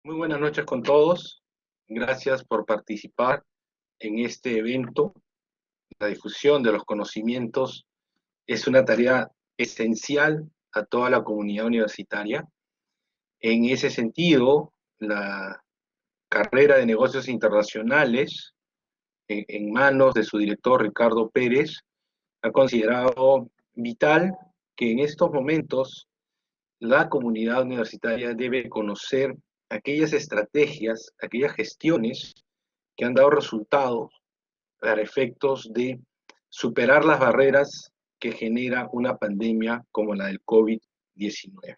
Muy buenas noches con todos. Gracias por participar en este evento. La difusión de los conocimientos es una tarea esencial a toda la comunidad universitaria. En ese sentido, la carrera de negocios internacionales, en manos de su director Ricardo Pérez, ha considerado vital que en estos momentos la comunidad universitaria debe conocer aquellas estrategias, aquellas gestiones que han dado resultados para efectos de superar las barreras que genera una pandemia como la del COVID-19.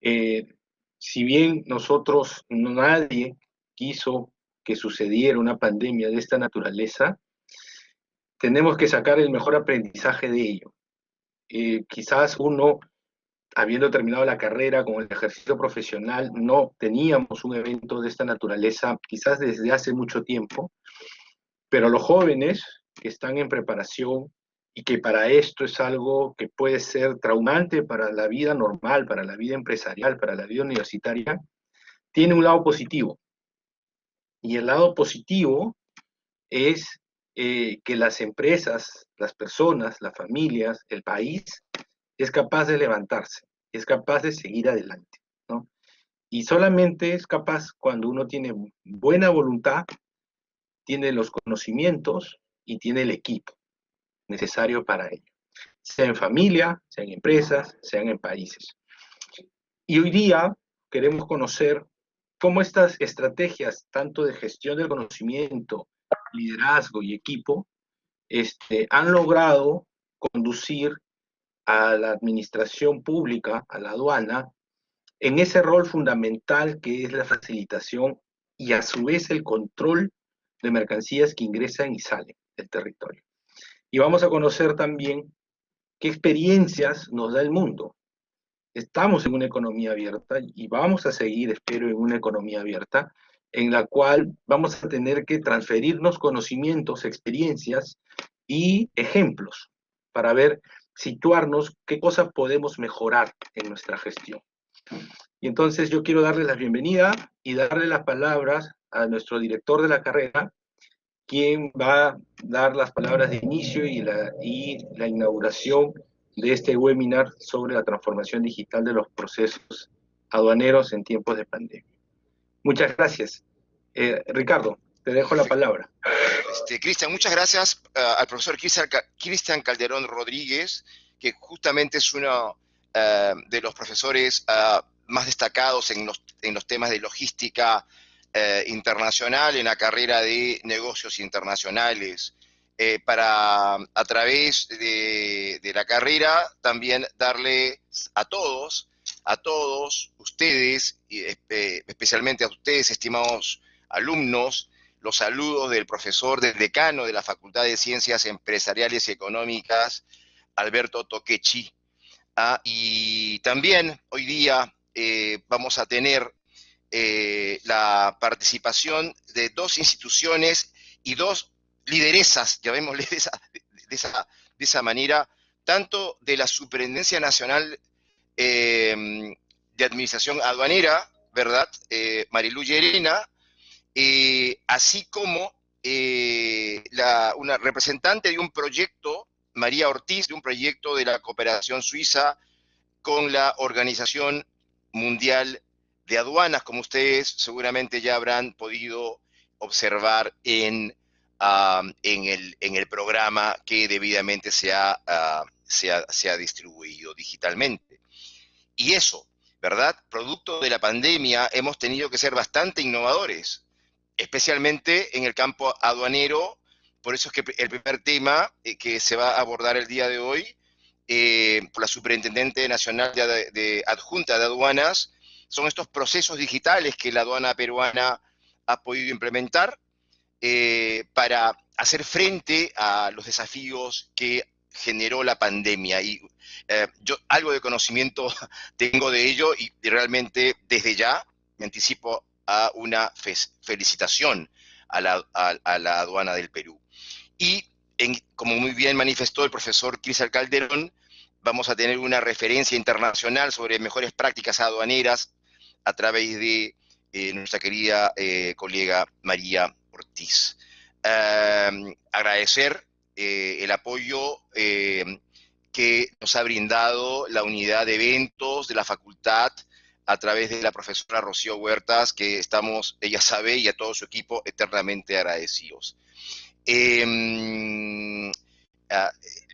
Eh, si bien nadie quiso que sucediera una pandemia de esta naturaleza, tenemos que sacar el mejor aprendizaje de ello. Quizás uno, habiendo terminado la carrera con el ejercicio profesional, no teníamos un evento de esta naturaleza, quizás desde hace mucho tiempo, pero los jóvenes que están en preparación y que para esto es algo que puede ser traumante para la vida normal, para la vida empresarial, para la vida universitaria, tiene un lado positivo. Y el lado positivo es que las empresas, las personas, las familias, el país, es capaz de levantarse, es capaz de seguir adelante, ¿no? Y solamente es capaz cuando uno tiene buena voluntad, tiene los conocimientos y tiene el equipo necesario para ello, sea en familia, sea en empresas, sean en países. Y hoy día queremos conocer cómo estas estrategias, tanto de gestión del conocimiento, liderazgo y equipo, han logrado conducir a la administración pública, a la aduana, en ese rol fundamental que es la facilitación y a su vez el control de mercancías que ingresan y salen del territorio. Y vamos a conocer también qué experiencias nos da el mundo. Estamos en una economía abierta y vamos a seguir, espero, en una economía abierta en la cual vamos a tener que transferirnos conocimientos, experiencias y ejemplos para ver, situarnos qué cosas podemos mejorar en nuestra gestión. Y entonces yo quiero darle la bienvenida y darle las palabras a nuestro director de la carrera, quien va a dar las palabras de inicio y la inauguración de este webinar sobre la transformación digital de los procesos aduaneros en tiempos de pandemia. Muchas gracias. Ricardo, te dejo la palabra. Cristian, muchas gracias al profesor Cristian Calderón Rodríguez, que justamente es uno de los profesores más destacados en los temas de logística internacional en la carrera de negocios internacionales. Para, a través de la carrera, también darle a todos ustedes, y especialmente a ustedes, estimados alumnos, los saludos del profesor, del decano de la Facultad de Ciencias Empresariales y Económicas, Alberto Toquechi. Y también hoy día vamos a tener la participación de dos instituciones y dos lideresas, llamémosle de esa manera, tanto de la Superintendencia Nacional de Administración Aduanera, ¿verdad? Marilú Llerena, así como una representante de un proyecto, María Ortiz, de un proyecto de la cooperación suiza con la Organización Mundial de Aduanas, como ustedes seguramente ya habrán podido observar en el programa que debidamente se ha distribuido digitalmente. Y eso, ¿verdad? Producto de la pandemia hemos tenido que ser bastante innovadores, especialmente en el campo aduanero. Por eso es que el primer tema que se va a abordar el día de hoy por la Superintendente Nacional Adjunta de Aduanas son estos procesos digitales que la aduana peruana ha podido implementar para hacer frente a los desafíos que generó la pandemia. Y yo algo de conocimiento tengo de ello y realmente desde ya me anticipo a una felicitación a la aduana del Perú. Y como muy bien manifestó el profesor Cristian Calderón, vamos a tener una referencia internacional sobre mejores prácticas aduaneras a través de nuestra querida colega María Ortiz. Agradecer el apoyo que nos ha brindado la unidad de eventos de la facultad a través de la profesora Rocío Huertas, que estamos, ella sabe, y a todo su equipo eternamente agradecidos.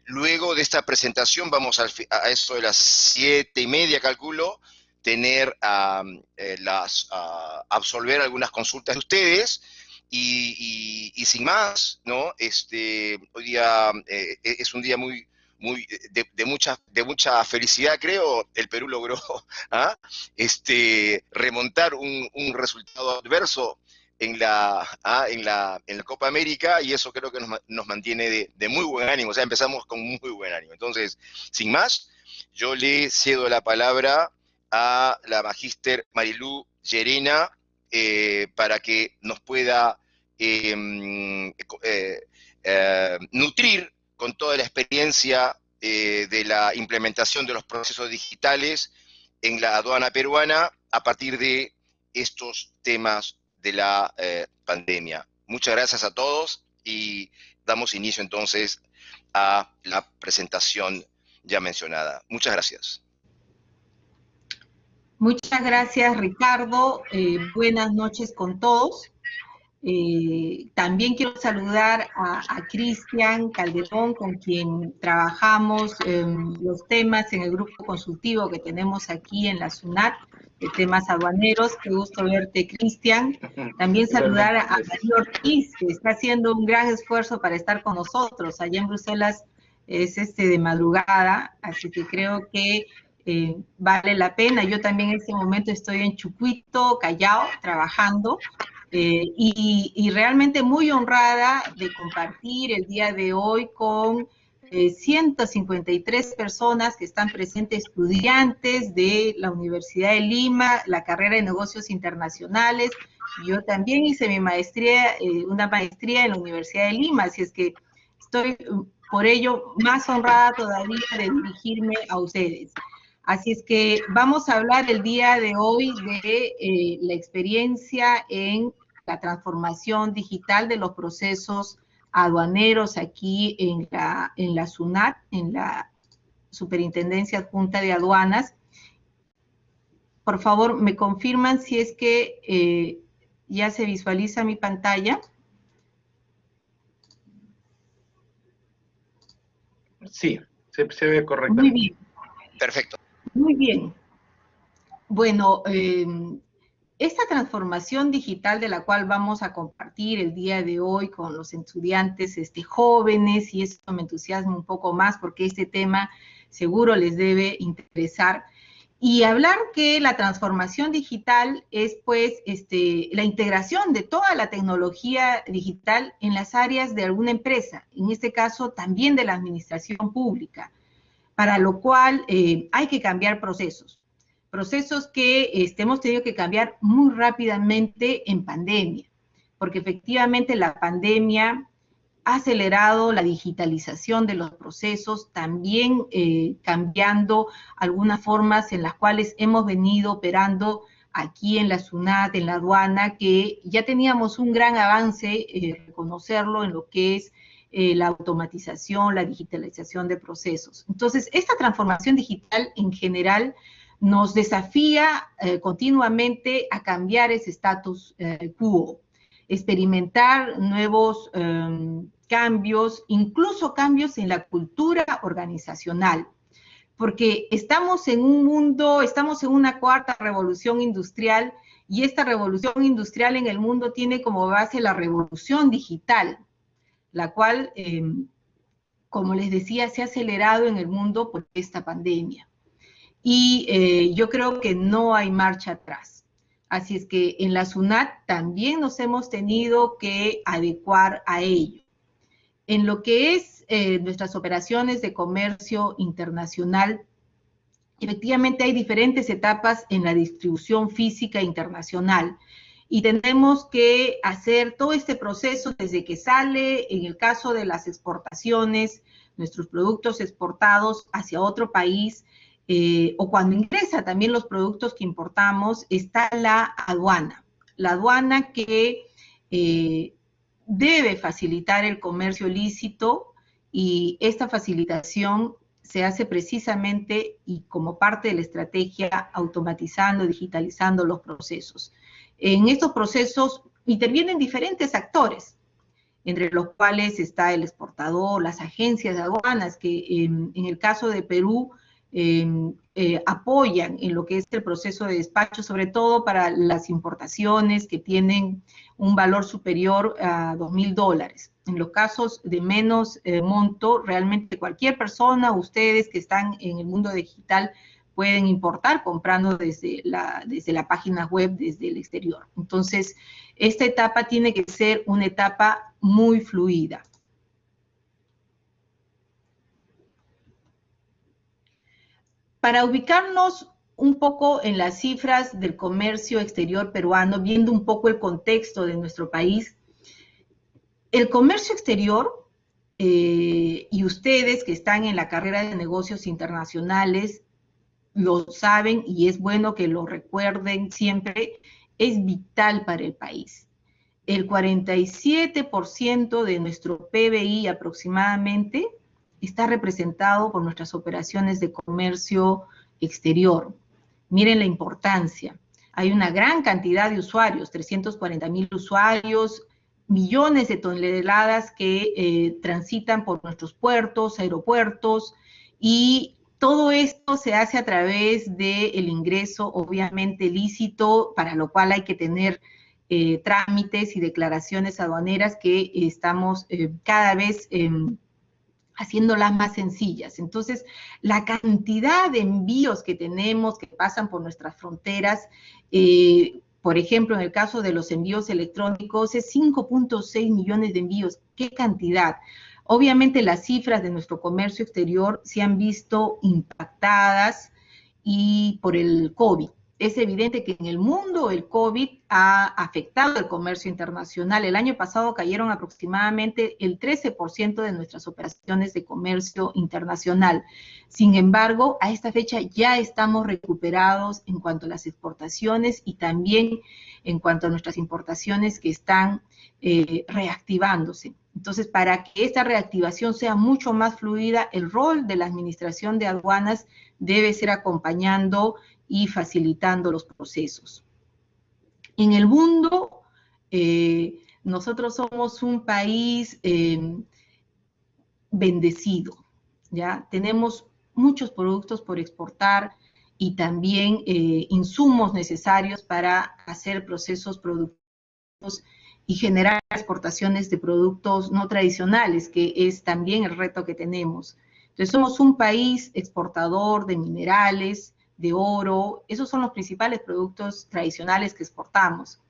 Luego de esta presentación vamos a eso de las 7:30, calculo, tener absolver algunas consultas de ustedes y sin más, ¿no? Hoy día es un día de mucha felicidad, creo. El Perú logró remontar un resultado adverso en la Copa América, y eso creo que nos mantiene de muy buen ánimo. O sea, empezamos con muy buen ánimo. Entonces, sin más, yo le cedo la palabra a la magíster Marilú Llerena para que nos pueda nutrir con toda la experiencia de la implementación de los procesos digitales en la aduana peruana a partir de estos temas de la pandemia. Muchas gracias a todos y damos inicio entonces a la presentación ya mencionada. Muchas gracias. Muchas gracias, Ricardo. Buenas noches con todos. También quiero saludar a Cristian Calderón, con quien trabajamos los temas en el grupo consultivo que tenemos aquí en la SUNAT, de temas aduaneros. Qué gusto verte, Cristian. También saludar a María Ortiz, que está haciendo un gran esfuerzo para estar con nosotros. Allá en Bruselas es de madrugada, así que creo que vale la pena. Yo también en este momento estoy en Chucuito, Callao, trabajando, y realmente muy honrada de compartir el día de hoy con 153 personas que están presentes, estudiantes de la Universidad de Lima, la carrera de negocios internacionales. Yo también hice mi maestría, una maestría en la Universidad de Lima, así es que estoy por ello más honrada todavía de dirigirme a ustedes. Así es que vamos a hablar el día de hoy de la experiencia en la transformación digital de los procesos aduaneros aquí en la SUNAT, en la Superintendencia Adjunta de Aduanas. Por favor, me confirman si es que ya se visualiza mi pantalla. Sí, se ve correcto. Muy bien. Perfecto. Muy bien. Bueno, esta transformación digital de la cual vamos a compartir el día de hoy con los estudiantes jóvenes, y esto me entusiasma un poco más porque este tema seguro les debe interesar, y hablar que la transformación digital es pues la integración de toda la tecnología digital en las áreas de alguna empresa, en este caso también de la administración pública, para lo cual hay que cambiar procesos que hemos tenido que cambiar muy rápidamente en pandemia, porque efectivamente la pandemia ha acelerado la digitalización de los procesos, también cambiando algunas formas en las cuales hemos venido operando aquí en la SUNAT, en la aduana, que ya teníamos un gran avance, reconocerlo, en lo que es la automatización, la digitalización de procesos. Entonces, esta transformación digital en general nos desafía continuamente a cambiar ese status quo, experimentar nuevos cambios, incluso cambios en la cultura organizacional, porque estamos en un mundo, estamos en una cuarta revolución industrial, y esta revolución industrial en el mundo tiene como base la revolución digital, la cual, como les decía, se ha acelerado en el mundo por esta pandemia. Y yo creo que no hay marcha atrás. Así es que en la SUNAT también nos hemos tenido que adecuar a ello. En lo que es nuestras operaciones de comercio internacional, efectivamente hay diferentes etapas en la distribución física internacional, y tenemos que hacer todo este proceso desde que sale, en el caso de las exportaciones, nuestros productos exportados hacia otro país, o cuando ingresa también los productos que importamos, está la aduana. la aduana que debe facilitar el comercio lícito, y esta facilitación se hace precisamente y como parte de la estrategia automatizando, digitalizando los procesos. En estos procesos intervienen diferentes actores, entre los cuales está el exportador, las agencias de aduanas, que en el caso de Perú apoyan en lo que es el proceso de despacho, sobre todo para las importaciones que tienen un valor superior a $2.000. En los casos de menos monto, realmente cualquier persona, ustedes que están en el mundo digital, pueden importar comprando desde la página web, desde el exterior. Entonces, esta etapa tiene que ser una etapa muy fluida. Para ubicarnos un poco en las cifras del comercio exterior peruano, viendo un poco el contexto de nuestro país, el comercio exterior, y ustedes que están en la carrera de negocios internacionales, lo saben y es bueno que lo recuerden siempre, es vital para el país. El 47% de nuestro PBI aproximadamente está representado por nuestras operaciones de comercio exterior. Miren la importancia. Hay una gran cantidad de usuarios, 340.000 usuarios, millones de toneladas que transitan por nuestros puertos, aeropuertos, y todo esto se hace a través del ingreso, obviamente lícito, para lo cual hay que tener trámites y declaraciones aduaneras que estamos cada vez haciéndolas más sencillas. Entonces, la cantidad de envíos que tenemos que pasan por nuestras fronteras, por ejemplo, en el caso de los envíos electrónicos, es 5.6 millones de envíos. ¡Qué cantidad! Obviamente las cifras de nuestro comercio exterior se han visto impactadas y por el COVID. Es evidente que en el mundo el COVID ha afectado el comercio internacional. El año pasado cayeron aproximadamente el 13% de nuestras operaciones de comercio internacional. Sin embargo, a esta fecha ya estamos recuperados en cuanto a las exportaciones y también en cuanto a nuestras importaciones que están reactivándose. Entonces, para que esta reactivación sea mucho más fluida, el rol de la Administración de Aduanas debe ser acompañando y facilitando los procesos. En el mundo, nosotros somos un país bendecido, ¿ya? Tenemos muchos productos por exportar y también insumos necesarios para hacer procesos productivos y generar exportaciones de productos no tradicionales, que es también el reto que tenemos. Entonces, somos un país exportador de minerales, de oro, esos son los principales productos tradicionales que exportamos.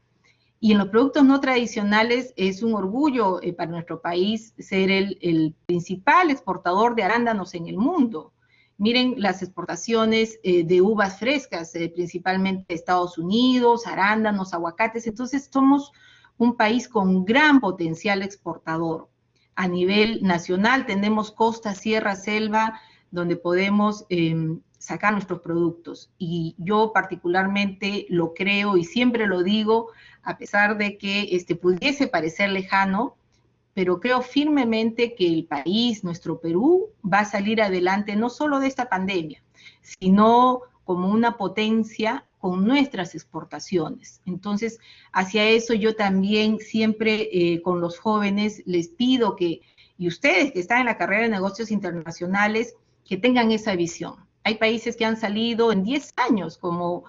Y en los productos no tradicionales es un orgullo para nuestro país ser el principal exportador de arándanos en el mundo. Miren las exportaciones de uvas frescas, principalmente de Estados Unidos, arándanos, aguacates. Entonces somos un país con gran potencial exportador. A nivel nacional tenemos costa, sierra, selva, donde podemos sacar nuestros productos. Y yo particularmente lo creo y siempre lo digo, a pesar de que pudiese parecer lejano, pero creo firmemente que el país, nuestro Perú, va a salir adelante no solo de esta pandemia, sino como una potencia con nuestras exportaciones. Entonces, hacia eso yo también siempre con los jóvenes les pido que, y ustedes que están en la carrera de negocios internacionales, que tengan esa visión. Hay países que han salido en 10 años, como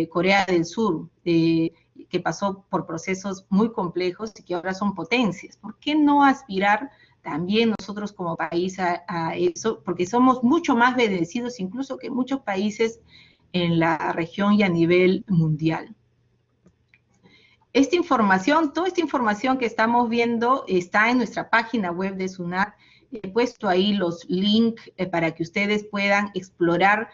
Corea del Sur, que pasó por procesos muy complejos y que ahora son potencias. ¿Por qué no aspirar también nosotros como país a eso? Porque somos mucho más bendecidos incluso que muchos países en la región y a nivel mundial. Esta información, toda esta información que estamos viendo está en nuestra página web de SUNAT. He puesto ahí los links para que ustedes puedan explorar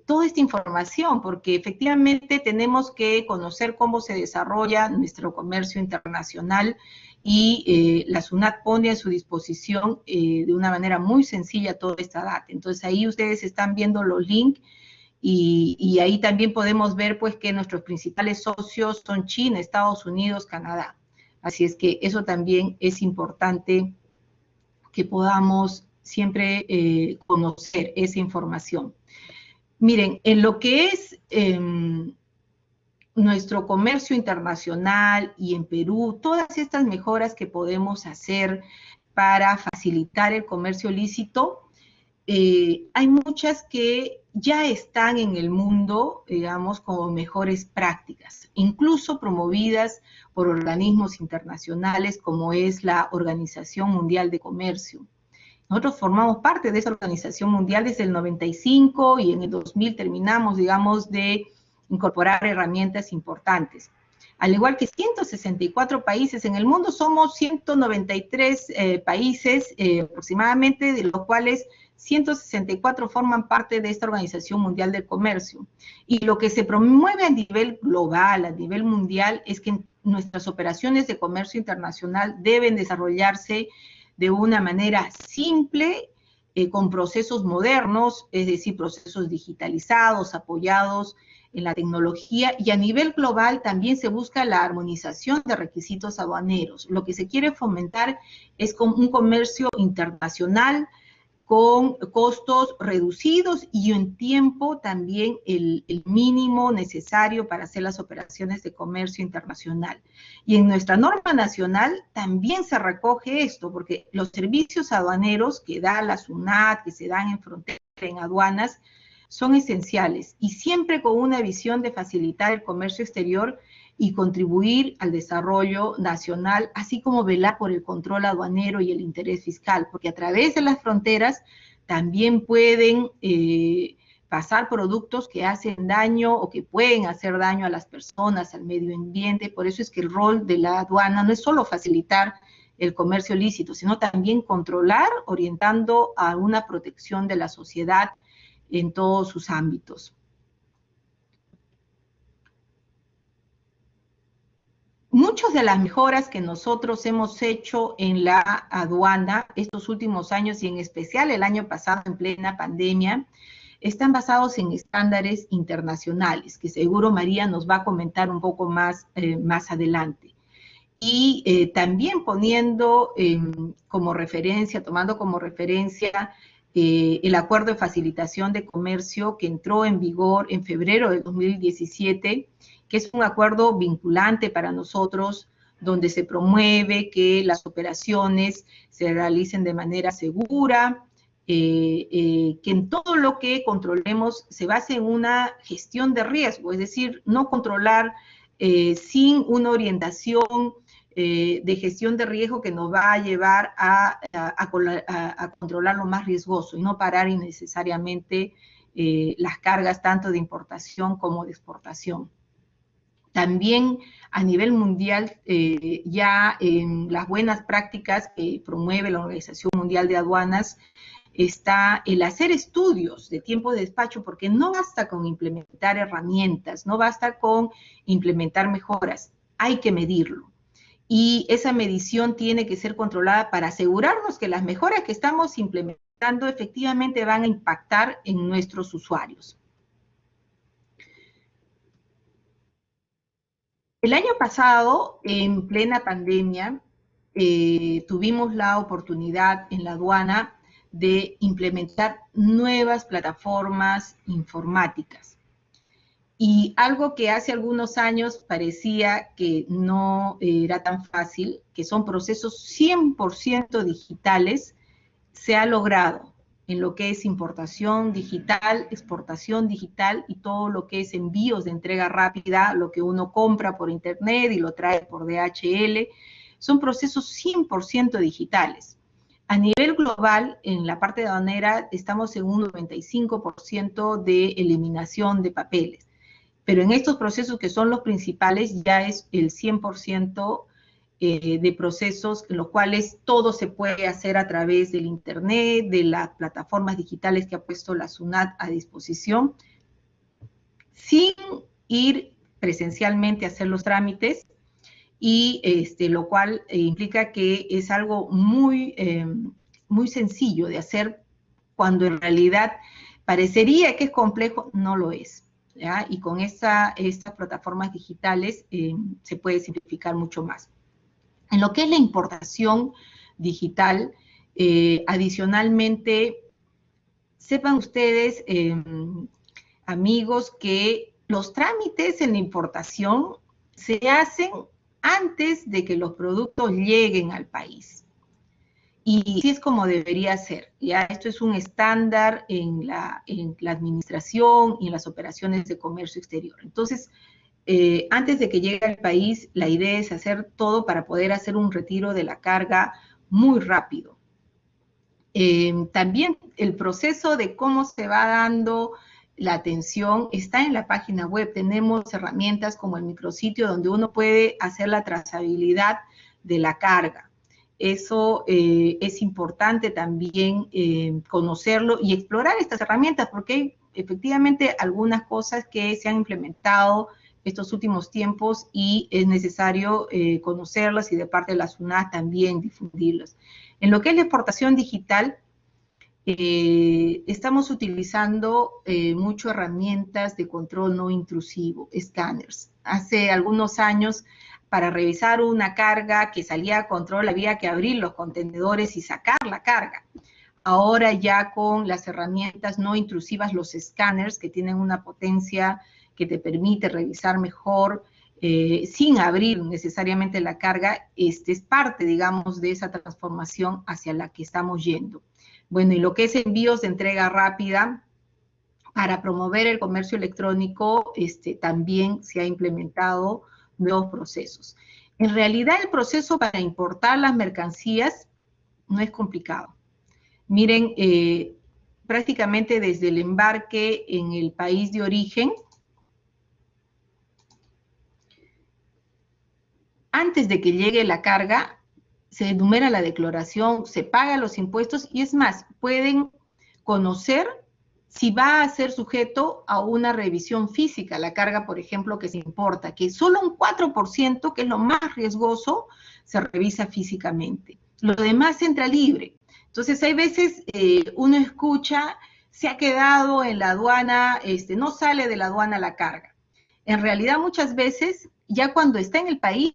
toda esta información, porque efectivamente tenemos que conocer cómo se desarrolla nuestro comercio internacional y la SUNAT pone a su disposición de una manera muy sencilla toda esta data. Entonces ahí ustedes están viendo los links y ahí también podemos ver pues que nuestros principales socios son China, Estados Unidos, Canadá. Así es que eso también es importante que podamos siempre conocer esa información. Miren, en lo que es nuestro comercio internacional y en Perú, todas estas mejoras que podemos hacer para facilitar el comercio lícito, hay muchas que ya están en el mundo, digamos, como mejores prácticas, incluso promovidas por organismos internacionales como es la Organización Mundial de Comercio. Nosotros formamos parte de esa Organización Mundial desde el 95 y en el 2000 terminamos, digamos, de incorporar herramientas importantes. Al igual que 164 países en el mundo, somos 193 países aproximadamente, de los cuales 164 forman parte de esta Organización Mundial del Comercio. Y lo que se promueve a nivel global, a nivel mundial, es que nuestras operaciones de comercio internacional deben desarrollarse de una manera simple, con procesos modernos, es decir, procesos digitalizados, apoyados en la tecnología, y a nivel global también se busca la armonización de requisitos aduaneros. Lo que se quiere fomentar es un comercio internacional con costos reducidos y en tiempo también el mínimo necesario para hacer las operaciones de comercio internacional. Y en nuestra norma nacional también se recoge esto, porque los servicios aduaneros que da la SUNAT, que se dan en frontera, en aduanas, son esenciales y siempre con una visión de facilitar el comercio exterior y contribuir al desarrollo nacional, así como velar por el control aduanero y el interés fiscal, porque a través de las fronteras también pueden pasar productos que hacen daño o que pueden hacer daño a las personas, al medio ambiente. Por eso es que el rol de la aduana no es solo facilitar el comercio lícito, sino también controlar, orientando a una protección de la sociedad en todos sus ámbitos. Muchas de las mejoras que nosotros hemos hecho en la aduana estos últimos años y en especial el año pasado en plena pandemia, están basados en estándares internacionales, que seguro María nos va a comentar un poco más, más adelante. Y también poniendo como referencia, tomando como referencia el acuerdo de facilitación de comercio que entró en vigor en febrero de 2017, que es un acuerdo vinculante para nosotros, donde se promueve que las operaciones se realicen de manera segura, que en todo lo que controlemos se base en una gestión de riesgo, es decir, no controlar sin una orientación de gestión de riesgo que nos va a llevar a controlar lo más riesgoso y no parar innecesariamente las cargas tanto de importación como de exportación. También a nivel mundial, ya en las buenas prácticas que promueve la Organización Mundial de Aduanas, está el hacer estudios de tiempo de despacho, porque no basta con implementar herramientas, no basta con implementar mejoras, hay que medirlo. Y esa medición tiene que ser controlada para asegurarnos que las mejoras que estamos implementando efectivamente van a impactar en nuestros usuarios. El año pasado, en plena pandemia, tuvimos la oportunidad en la aduana de implementar nuevas plataformas informáticas. Y algo que hace algunos años parecía que no era tan fácil, que son procesos 100% digitales, se ha logrado en lo que es importación digital, exportación digital y todo lo que es envíos de entrega rápida, lo que uno compra por internet y lo trae por DHL, son procesos 100% digitales. A nivel global, en la parte aduanera, estamos en un 95% de eliminación de papeles. Pero en estos procesos que son los principales, ya es el 100% de procesos en los cuales todo se puede hacer a través del internet, de las plataformas digitales que ha puesto la SUNAT a disposición, sin ir presencialmente a hacer los trámites, y lo cual implica que es algo muy, muy sencillo de hacer, cuando en realidad Parecería que es complejo, no lo es, ¿ya? Y con estas plataformas digitales se puede simplificar mucho más. En lo que es la importación digital, adicionalmente, sepan ustedes, amigos, que los trámites en la importación se hacen antes de que los productos lleguen al país. Y así es como debería ser. Ya esto es un estándar en la administración y en las operaciones de comercio exterior. Entonces, antes de que llegue al país, la idea es hacer todo para poder hacer un retiro de la carga muy rápido. También el proceso de cómo se va dando la atención está en la página web. Tenemos herramientas como el micrositio donde uno puede hacer la trazabilidad de la carga. Eso es importante también conocerlo y explorar estas herramientas, porque hay efectivamente algunas cosas que se han implementado estos últimos tiempos y es necesario conocerlas y de parte de la SUNAT también difundirlas. En lo que es la exportación digital, estamos utilizando mucho herramientas de control no intrusivo, escáneres. Hace algunos años, para revisar una carga que salía a control, había que abrir los contenedores y sacar la carga. Ahora ya con las herramientas no intrusivas, los escáneres, que tienen una potencia que te permite revisar mejor, sin abrir necesariamente la carga, es parte, digamos, de esa transformación hacia la que estamos yendo. Bueno, y lo que es envíos de entrega rápida, para promover el comercio electrónico, también se ha implementado nuevos procesos. En realidad, el proceso para importar las mercancías no es complicado. Miren, prácticamente desde el embarque en el país de origen, antes de que llegue la carga, se enumera la declaración, se pagan los impuestos y es más, pueden conocer si va a ser sujeto a una revisión física, la carga, por ejemplo, que se importa, que solo un 4%, que es lo más riesgoso, se revisa físicamente. Lo demás entra libre. Entonces, hay veces uno escucha, se ha quedado en la aduana, no sale de la aduana la carga. En realidad, muchas veces, ya cuando está en el país,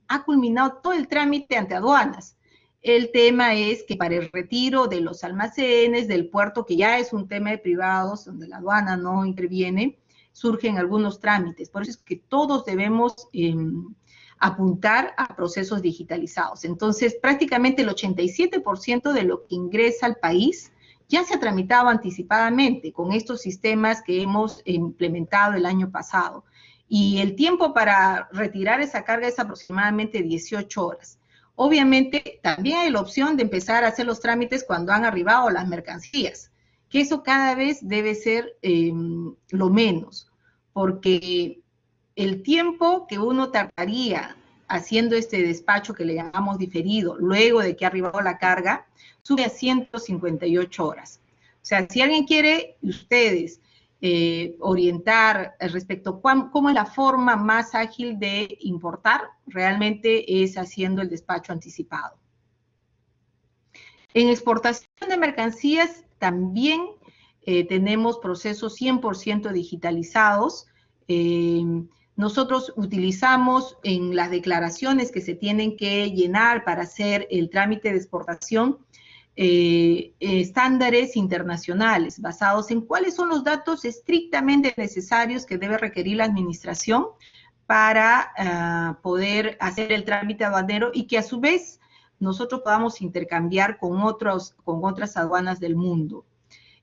ha culminado todo el trámite ante aduanas. El tema es que para el retiro de los almacenes, del puerto, que ya es un tema de privados, donde la aduana no interviene, surgen algunos trámites. Por eso es que todos debemos apuntar a procesos digitalizados. Entonces, prácticamente el 87% de lo que ingresa al país ya se ha tramitado anticipadamente con estos sistemas que hemos implementado el año pasado. Y el tiempo para retirar esa carga es aproximadamente 18 horas. Obviamente, también hay la opción de empezar a hacer los trámites cuando han arribado las mercancías, que eso cada vez debe ser lo menos, porque el tiempo que uno tardaría haciendo este despacho que le llamamos diferido, luego de que ha arribado la carga, sube a 158 horas. O sea, si alguien quiere, ustedes, orientar respecto a cómo es la forma más ágil de importar, realmente es haciendo el despacho anticipado. En exportación de mercancías también tenemos procesos 100% digitalizados. Nosotros utilizamos en las declaraciones que se tienen que llenar para hacer el trámite de exportación, estándares internacionales basados en cuáles son los datos estrictamente necesarios que debe requerir la administración para poder hacer el trámite aduanero y que a su vez nosotros podamos intercambiar con otras aduanas del mundo.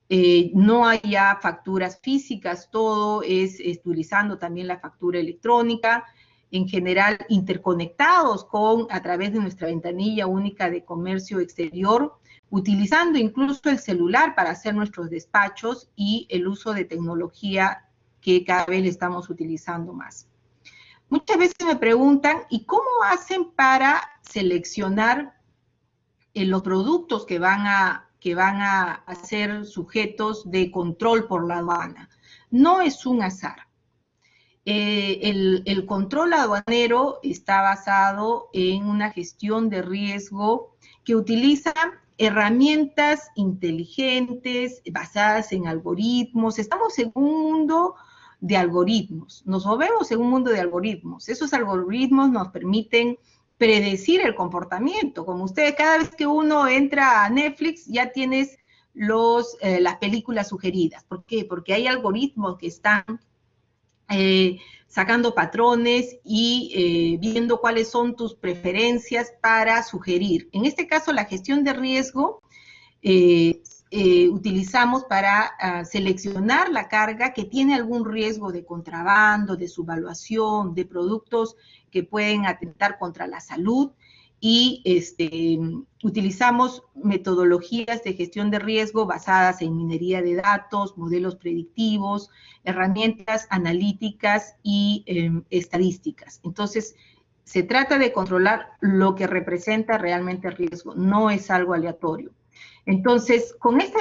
No hay ya facturas físicas, todo es utilizando también la factura electrónica, en general interconectados a través de nuestra ventanilla única de comercio exterior, utilizando incluso el celular para hacer nuestros despachos y el uso de tecnología que cada vez le estamos utilizando más. Muchas veces me preguntan, ¿y cómo hacen para seleccionar los productos que van a ser sujetos de control por la aduana? No es un azar. el control aduanero está basado en una gestión de riesgo que utiliza herramientas inteligentes, basadas en algoritmos. Estamos en un mundo de algoritmos, nos movemos en un mundo de algoritmos. Esos algoritmos nos permiten predecir el comportamiento. Como ustedes, cada vez que uno entra a Netflix, ya tienes las películas sugeridas. ¿Por qué? Porque hay algoritmos que están sacando patrones y viendo cuáles son tus preferencias para sugerir. En este caso, la gestión de riesgo utilizamos para seleccionar la carga que tiene algún riesgo de contrabando, de subvaluación, de productos que pueden atentar contra la salud, y utilizamos metodologías de gestión de riesgo basadas en minería de datos, modelos predictivos, herramientas analíticas y estadísticas. Entonces, se trata de controlar lo que representa realmente riesgo, no es algo aleatorio. Entonces, con esta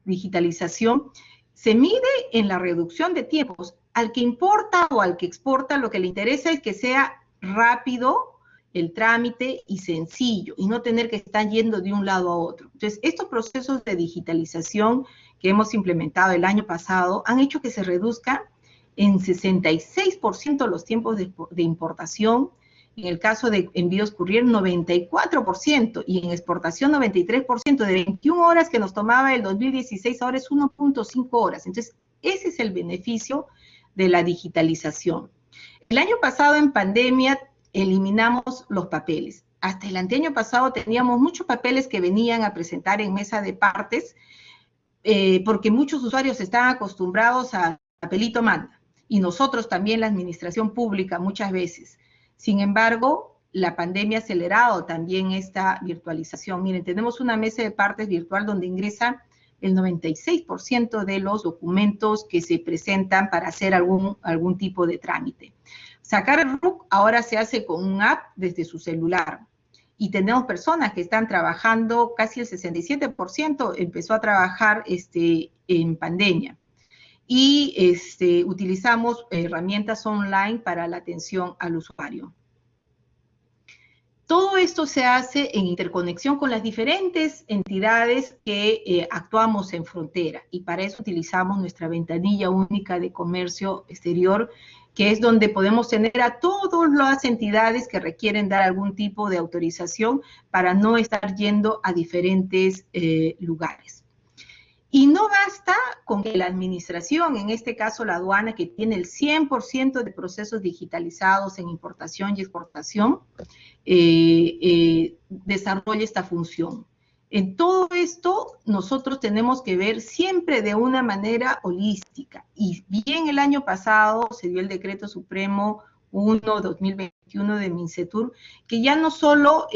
digitalización, se mide en la reducción de tiempos. Al que importa o al que exporta, lo que le interesa es que sea rápido el trámite y sencillo, y no tener que estar yendo de un lado a otro. Entonces, estos procesos de digitalización que hemos implementado el año pasado han hecho que se reduzca en 66% los tiempos de importación, en el caso de envíos courier 94%, y en exportación 93%, de 21 horas que nos tomaba el 2016, ahora es 1.5 horas. Entonces, ese es el beneficio de la digitalización. El año pasado, en pandemia, eliminamos los papeles. Hasta el anteaño pasado teníamos muchos papeles que venían a presentar en mesa de partes, porque muchos usuarios estaban acostumbrados a papelito manda, y nosotros también, la administración pública, muchas veces. Sin embargo, la pandemia ha acelerado también esta virtualización. Miren, tenemos una mesa de partes virtual donde ingresa el 96% de los documentos que se presentan para hacer algún tipo de trámite. Sacar el RUC ahora se hace con un app desde su celular. Y tenemos personas que están trabajando, casi el 67% empezó a trabajar en pandemia. Y utilizamos herramientas online para la atención al usuario. Todo esto se hace en interconexión con las diferentes entidades que actuamos en frontera, y para eso utilizamos nuestra ventanilla única de comercio exterior, que es donde podemos tener a todas las entidades que requieren dar algún tipo de autorización para no estar yendo a diferentes lugares. Y no basta con que la administración, en este caso la aduana, que tiene el 100% de procesos digitalizados en importación y exportación, desarrolle esta función. En todo esto, nosotros tenemos que ver siempre de una manera holística. Y bien, el año pasado se dio el Decreto Supremo 1/2021 de MINCETUR, que ya no solo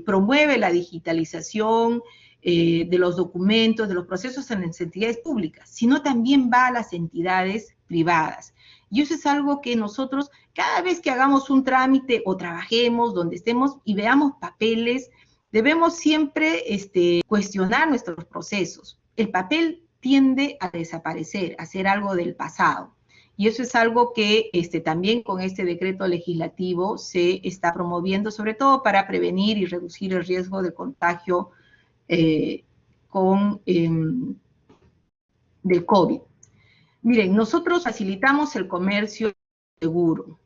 promueve la digitalización de los documentos, de los procesos en las entidades públicas, sino también va a las entidades privadas. Y eso es algo que nosotros, cada vez que hagamos un trámite o trabajemos donde estemos y veamos papeles, debemos siempre cuestionar nuestros procesos. El papel tiende a desaparecer, a ser algo del pasado. Y eso es algo que también con este decreto legislativo se está promoviendo, sobre todo para prevenir y reducir el riesgo de contagio del COVID. Miren, nosotros facilitamos el comercio seguro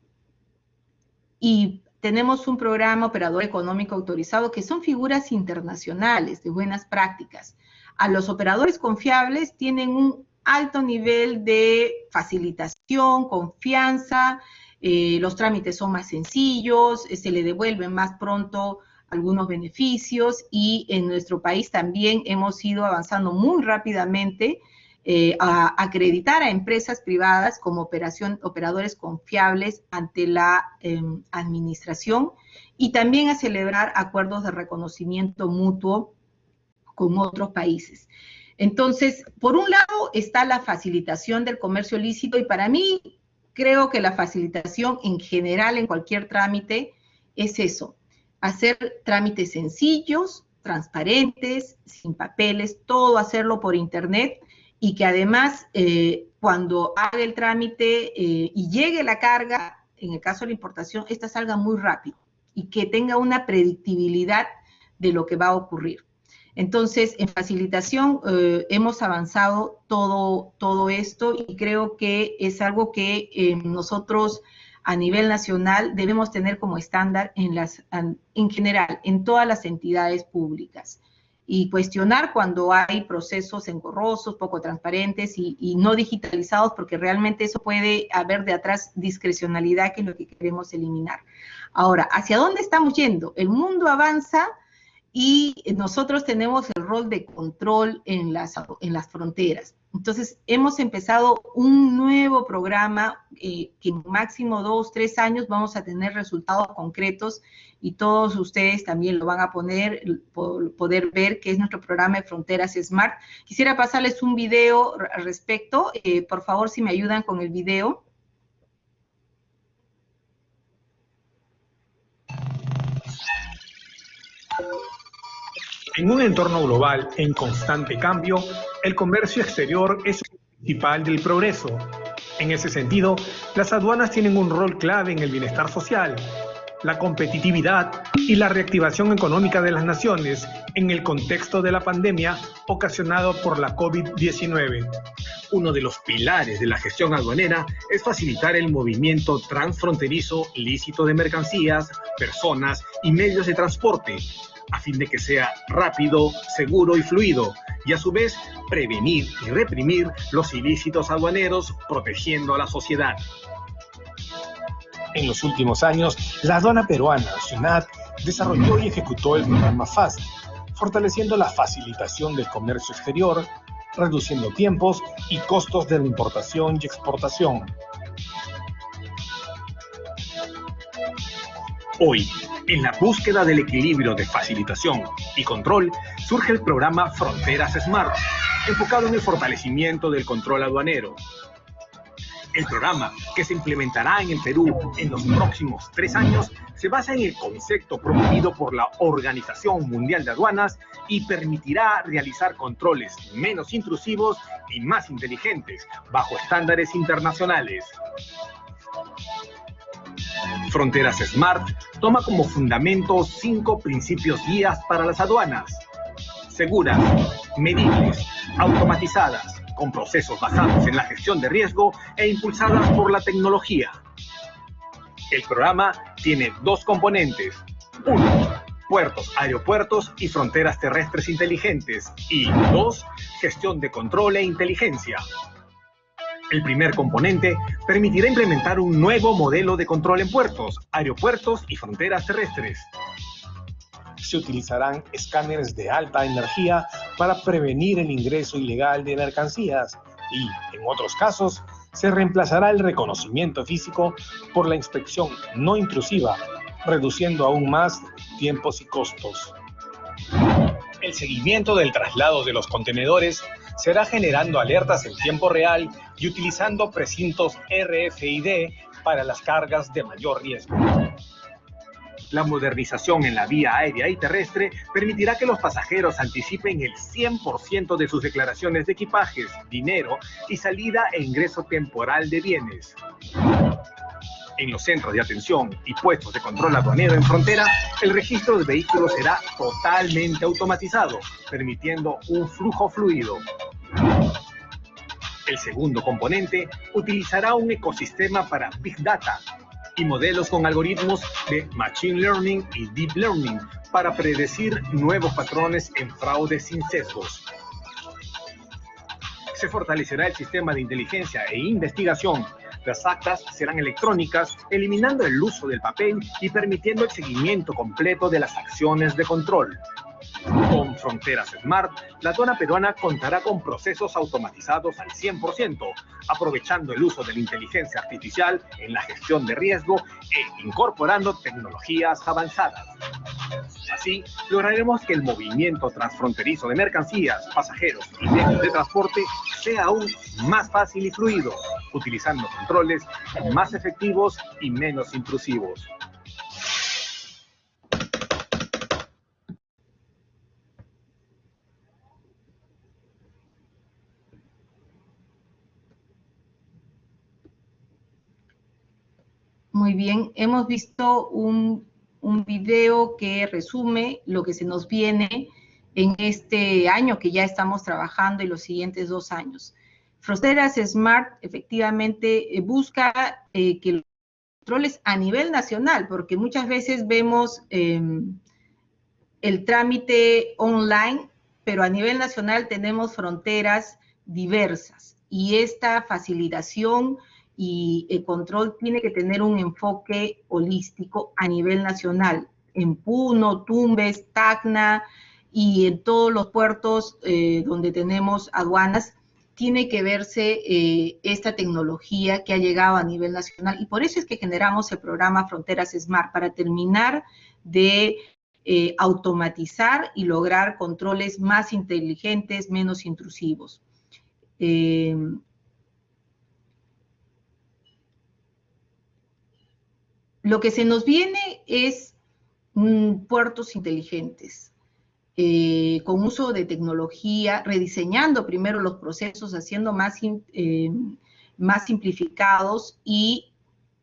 y tenemos un programa operador económico autorizado que son figuras internacionales de buenas prácticas. A los operadores confiables tienen un alto nivel de facilitación, confianza, los trámites son más sencillos, se le devuelven más pronto algunos beneficios, y en nuestro país también hemos ido avanzando muy rápidamente a acreditar a empresas privadas como operadores confiables ante la administración, y también a celebrar acuerdos de reconocimiento mutuo con otros países. Entonces, por un lado está la facilitación del comercio lícito, y para mí creo que la facilitación en general en cualquier trámite es eso, hacer trámites sencillos, transparentes, sin papeles, todo hacerlo por internet, y que además cuando haga el trámite y llegue la carga, en el caso de la importación, esta salga muy rápido y que tenga una predictibilidad de lo que va a ocurrir. Entonces, en facilitación hemos avanzado todo esto y creo que es algo que nosotros a nivel nacional debemos tener como estándar en general, en todas las entidades públicas. Y cuestionar cuando hay procesos engorrosos, poco transparentes y no digitalizados, porque realmente eso puede haber de atrás discrecionalidad, que es lo que queremos eliminar. Ahora, ¿hacia dónde estamos yendo? El mundo avanza y nosotros tenemos el rol de control en las fronteras. Entonces, hemos empezado un nuevo programa que en máximo 2, 3 años vamos a tener resultados concretos y todos ustedes también lo van a poder ver, que es nuestro programa de Fronteras Smart. Quisiera pasarles un video al respecto. Por favor, si me ayudan con el video. En un entorno global en constante cambio, el comercio exterior es el principal del progreso. En ese sentido, las aduanas tienen un rol clave en el bienestar social, la competitividad y la reactivación económica de las naciones en el contexto de la pandemia ocasionado por la COVID-19. Uno de los pilares de la gestión aduanera es facilitar el movimiento transfronterizo lícito de mercancías, personas y medios de transporte, a fin de que sea rápido, seguro y fluido, y a su vez prevenir y reprimir los ilícitos aduaneros, protegiendo a la sociedad. En los últimos años, la aduana peruana, SUNAT, desarrolló y ejecutó el programa FAST, fortaleciendo la facilitación del comercio exterior, reduciendo tiempos y costos de la importación y exportación. Hoy, en la búsqueda del equilibrio de facilitación y control, surge el programa Fronteras Smart, enfocado en el fortalecimiento del control aduanero. El programa, que se implementará en el Perú en los próximos 3 años, se basa en el concepto promovido por la Organización Mundial de Aduanas y permitirá realizar controles menos intrusivos y más inteligentes, bajo estándares internacionales. Fronteras Smart toma como fundamento 5 principios guías para las aduanas: seguras, medibles, automatizadas, con procesos basados en la gestión de riesgo e impulsadas por la tecnología. El programa tiene 2 componentes: 1, puertos, aeropuertos y fronteras terrestres inteligentes, y 2, gestión de control e inteligencia. El primer componente permitirá implementar un nuevo modelo de control en puertos, aeropuertos y fronteras terrestres. Se utilizarán escáneres de alta energía para prevenir el ingreso ilegal de mercancías y, en otros casos, se reemplazará el reconocimiento físico por la inspección no intrusiva, reduciendo aún más tiempos y costos. El seguimiento del traslado de los contenedores será generando alertas en tiempo real y utilizando precintos RFID para las cargas de mayor riesgo. La modernización en la vía aérea y terrestre permitirá que los pasajeros anticipen el 100% de sus declaraciones de equipajes, dinero y salida e ingreso temporal de bienes. En los centros de atención y puestos de control aduanero en frontera, el registro de vehículos será totalmente automatizado, permitiendo un flujo fluido. El segundo componente utilizará un ecosistema para Big Data y modelos con algoritmos de Machine Learning y Deep Learning para predecir nuevos patrones en fraudes sin sesgos. Se fortalecerá el sistema de inteligencia e investigación. Las actas serán electrónicas, eliminando el uso del papel y permitiendo el seguimiento completo de las acciones de control. Con Fronteras Smart, la aduana peruana contará con procesos automatizados al 100%, aprovechando el uso de la inteligencia artificial en la gestión de riesgo e incorporando tecnologías avanzadas. Así, lograremos que el movimiento transfronterizo de mercancías, pasajeros y medios de transporte sea aún más fácil y fluido, utilizando controles más efectivos y menos intrusivos. Muy bien, hemos visto un video que resume lo que se nos viene en este año que ya estamos trabajando y los siguientes 2 años. Fronteras Smart efectivamente busca que los controles a nivel nacional, porque muchas veces vemos el trámite online, pero a nivel nacional tenemos fronteras diversas y esta facilitación y el control tiene que tener un enfoque holístico a nivel nacional, en Puno, Tumbes, Tacna y en todos los puertos donde tenemos aduanas, tiene que verse esta tecnología que ha llegado a nivel nacional y por eso es que generamos el programa Fronteras Smart, para terminar de automatizar y lograr controles más inteligentes, menos intrusivos. Lo que se nos viene es puertos inteligentes, con uso de tecnología, rediseñando primero los procesos, haciendo más simplificados y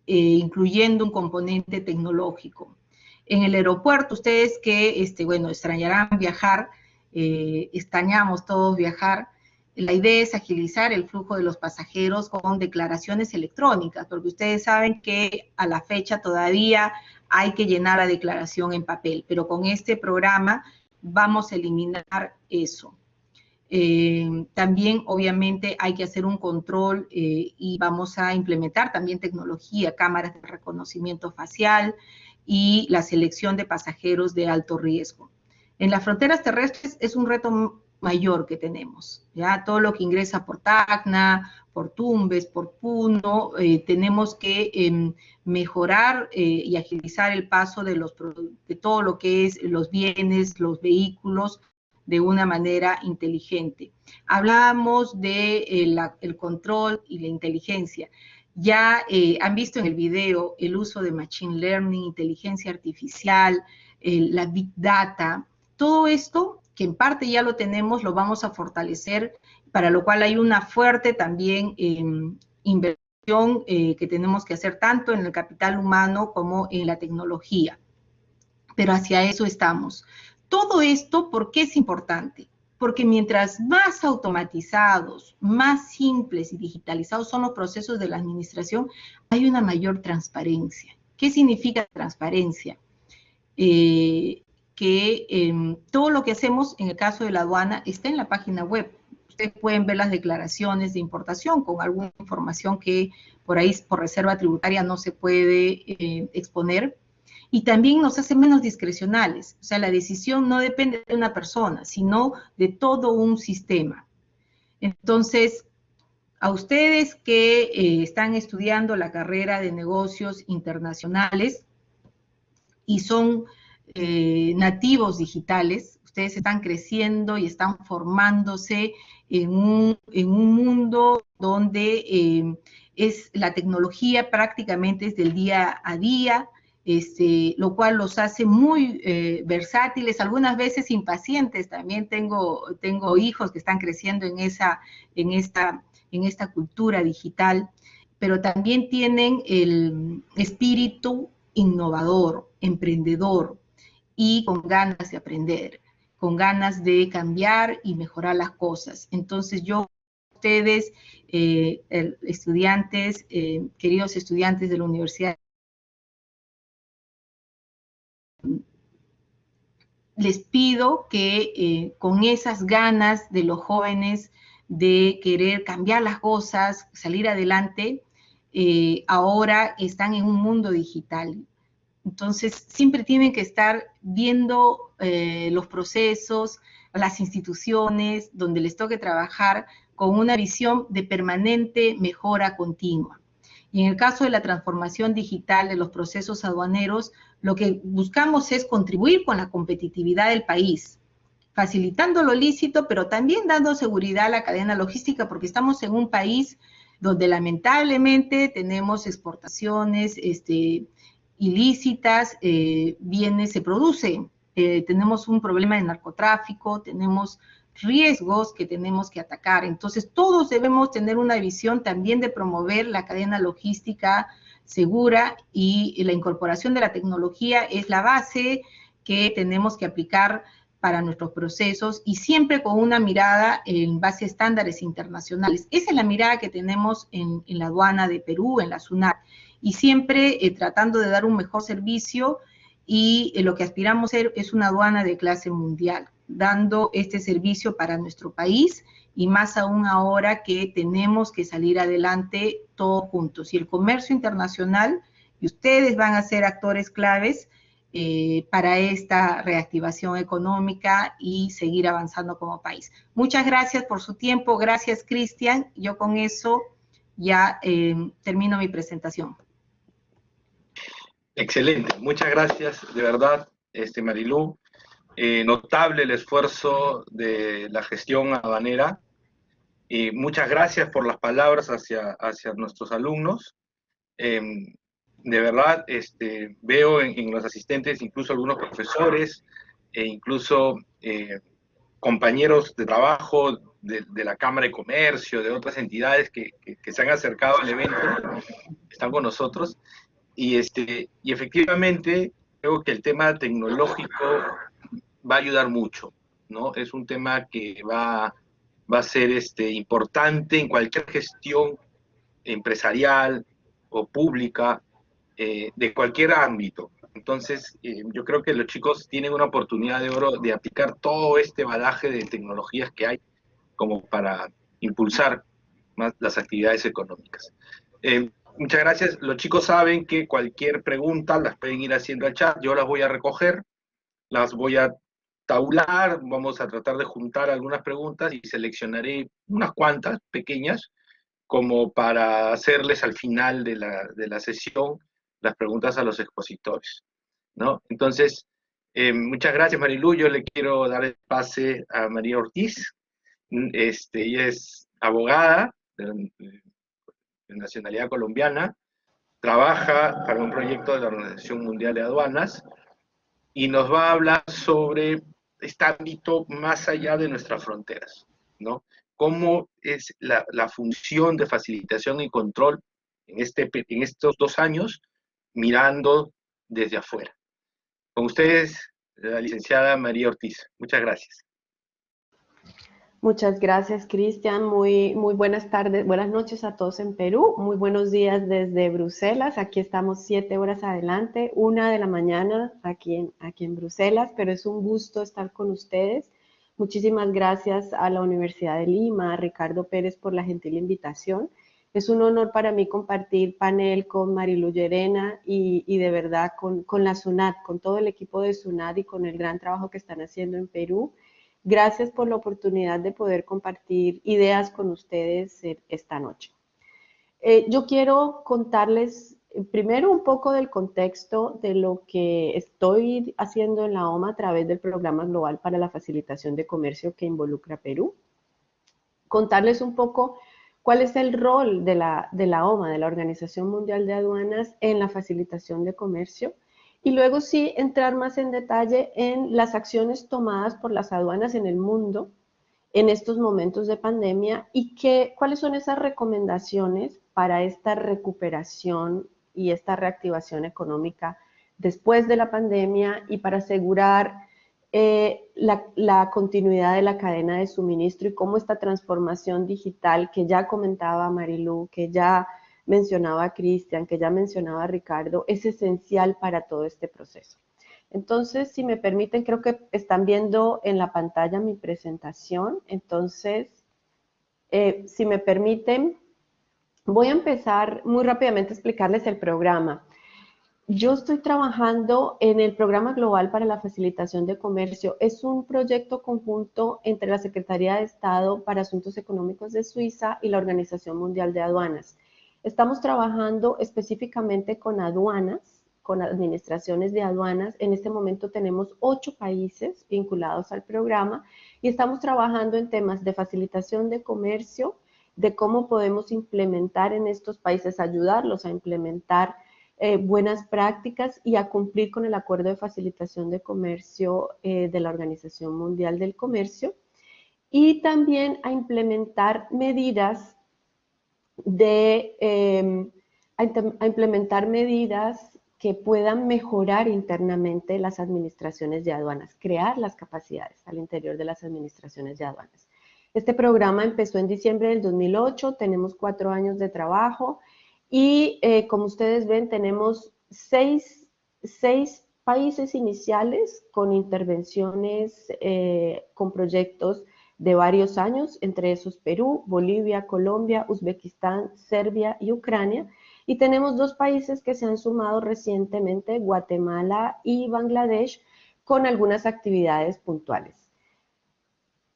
incluyendo un componente tecnológico. En el aeropuerto, ustedes que, bueno, extrañarán viajar, extrañamos todos viajar, la idea es agilizar el flujo de los pasajeros con declaraciones electrónicas, porque ustedes saben que a la fecha todavía hay que llenar la declaración en papel, pero con este programa vamos a eliminar eso. También, obviamente, hay que hacer un control y vamos a implementar también tecnología, cámaras de reconocimiento facial y la selección de pasajeros de alto riesgo. En las fronteras terrestres es un reto mayor que tenemos, ¿ya? Todo lo que ingresa por Tacna, por Tumbes, por Puno, tenemos que mejorar y agilizar el paso de todo lo que es los bienes, los vehículos, de una manera inteligente. Hablábamos de el control y la inteligencia. Ya han visto en el video el uso de Machine Learning, inteligencia artificial, la Big Data, todo esto que en parte ya lo tenemos, lo vamos a fortalecer, para lo cual hay una fuerte también inversión que tenemos que hacer tanto en el capital humano como en la tecnología. Pero hacia eso estamos. Todo esto, ¿por qué es importante? Porque mientras más automatizados, más simples y digitalizados son los procesos de la administración, hay una mayor transparencia. ¿Qué significa transparencia? Todo lo que hacemos en el caso de la aduana está en la página web. Ustedes pueden ver las declaraciones de importación con alguna información que por ahí por reserva tributaria no se puede exponer. Y también nos hace menos discrecionales. O sea, la decisión no depende de una persona, sino de todo un sistema. Entonces, a ustedes que están estudiando la carrera de negocios internacionales y son nativos digitales, ustedes están creciendo y están formándose en un mundo donde la tecnología prácticamente es del día a día, lo cual los hace muy versátiles, algunas veces impacientes. También tengo hijos que están creciendo en esta cultura digital, pero también tienen el espíritu innovador, emprendedor y con ganas de aprender, con ganas de cambiar y mejorar las cosas. Entonces ustedes, estudiantes, queridos estudiantes de la universidad, les pido que con esas ganas de los jóvenes de querer cambiar las cosas, salir adelante, ahora están en un mundo digital. Entonces, siempre tienen que estar viendo los procesos, las instituciones donde les toque trabajar con una visión de permanente mejora continua. Y en el caso de la transformación digital de los procesos aduaneros, lo que buscamos es contribuir con la competitividad del país, facilitando lo lícito, pero también dando seguridad a la cadena logística, porque estamos en un país donde lamentablemente tenemos exportaciones ilícitas, bienes se producen, tenemos un problema de narcotráfico, tenemos riesgos que tenemos que atacar. Entonces, todos debemos tener una visión también de promover la cadena logística segura, y la incorporación de la tecnología es la base que tenemos que aplicar para nuestros procesos y siempre con una mirada en base a estándares internacionales. Esa es la mirada que tenemos en la aduana de Perú, en la SUNAT, y siempre tratando de dar un mejor servicio, y lo que aspiramos a ser es una aduana de clase mundial, dando este servicio para nuestro país, y más aún ahora que tenemos que salir adelante todos juntos. Y el comercio internacional, y ustedes van a ser actores claves para esta reactivación económica y seguir avanzando como país. Muchas gracias por su tiempo. Gracias, Cristian. Yo con eso ya termino mi presentación. Excelente. Muchas gracias, de verdad, Marilú. Notable el esfuerzo de la gestión aduanera. Muchas gracias por las palabras hacia nuestros alumnos. De verdad, veo en los asistentes incluso algunos profesores e incluso compañeros de trabajo de la Cámara de Comercio, de otras entidades que se han acercado al evento, están con nosotros, y efectivamente creo que el tema tecnológico va a ayudar mucho, ¿no? Es un tema que va a ser importante en cualquier gestión empresarial o pública, de cualquier ámbito. Entonces, yo creo que los chicos tienen una oportunidad de oro de aplicar todo este bagaje de tecnologías que hay como para impulsar más las actividades económicas. Muchas gracias. Los chicos saben que cualquier pregunta las pueden ir haciendo al chat. Yo las voy a recoger, las voy a tabular, vamos a tratar de juntar algunas preguntas y seleccionaré unas cuantas pequeñas como para hacerles al final de la sesión las preguntas a los expositores, ¿no? Entonces, muchas gracias, Marilú. Yo le quiero dar el pase a María Ortiz. Ella es abogada de nacionalidad colombiana, trabaja para un proyecto de la Organización Mundial de Aduanas y nos va a hablar sobre este ámbito más allá de nuestras fronteras, ¿no? Cómo es la función de facilitación y control en estos 2 años, mirando desde afuera. Con ustedes, la licenciada María Ortiz. Muchas gracias. Muchas gracias, Cristian. Muy buenas tardes, buenas noches a todos en Perú. Muy buenos días desde Bruselas. Aquí estamos 7 horas adelante, 1 de la mañana aquí en Bruselas, pero es un gusto estar con ustedes. Muchísimas gracias a la Universidad de Lima, a Ricardo Pérez por la gentil invitación. Es un honor para mí compartir panel con Marilú Llerena y de verdad con la SUNAT, con todo el equipo de SUNAT y con el gran trabajo que están haciendo en Perú. Gracias por la oportunidad de poder compartir ideas con ustedes esta noche. Yo quiero contarles primero un poco del contexto de lo que estoy haciendo en la OMA a través del Programa Global para la Facilitación de Comercio que involucra a Perú. Contarles un poco cuál es el rol de la OMA, de la Organización Mundial de Aduanas, en la facilitación de comercio. Y luego sí entrar más en detalle en las acciones tomadas por las aduanas en el mundo en estos momentos de pandemia y cuáles son esas recomendaciones para esta recuperación y esta reactivación económica después de la pandemia y para asegurar la continuidad de la cadena de suministro y cómo esta transformación digital que ya comentaba Marilú, que ya mencionaba Cristian, que ya mencionaba Ricardo, es esencial para todo este proceso. Entonces, si me permiten, creo que están viendo en la pantalla mi presentación. Entonces, si me permiten, voy a empezar muy rápidamente a explicarles el programa. Yo estoy trabajando en el Programa Global para la Facilitación de Comercio. Es un proyecto conjunto entre la Secretaría de Estado para Asuntos Económicos de Suiza y la Organización Mundial de Aduanas. Estamos trabajando específicamente con aduanas, con administraciones de aduanas. En este momento tenemos 8 países vinculados al programa y estamos trabajando en temas de facilitación de comercio, de cómo podemos implementar en estos países, ayudarlos a implementar buenas prácticas y a cumplir con el acuerdo de facilitación de comercio de la Organización Mundial del Comercio y también a implementar medidas de a implementar medidas que puedan mejorar internamente las administraciones de aduanas, crear las capacidades al interior de las administraciones de aduanas. Este programa empezó en diciembre del 2008, tenemos 4 años de trabajo y como ustedes ven tenemos seis países iniciales con intervenciones, con proyectos de varios años, entre esos Perú, Bolivia, Colombia, Uzbekistán, Serbia y Ucrania. Y tenemos 2 países que se han sumado recientemente, Guatemala y Bangladesh, con algunas actividades puntuales.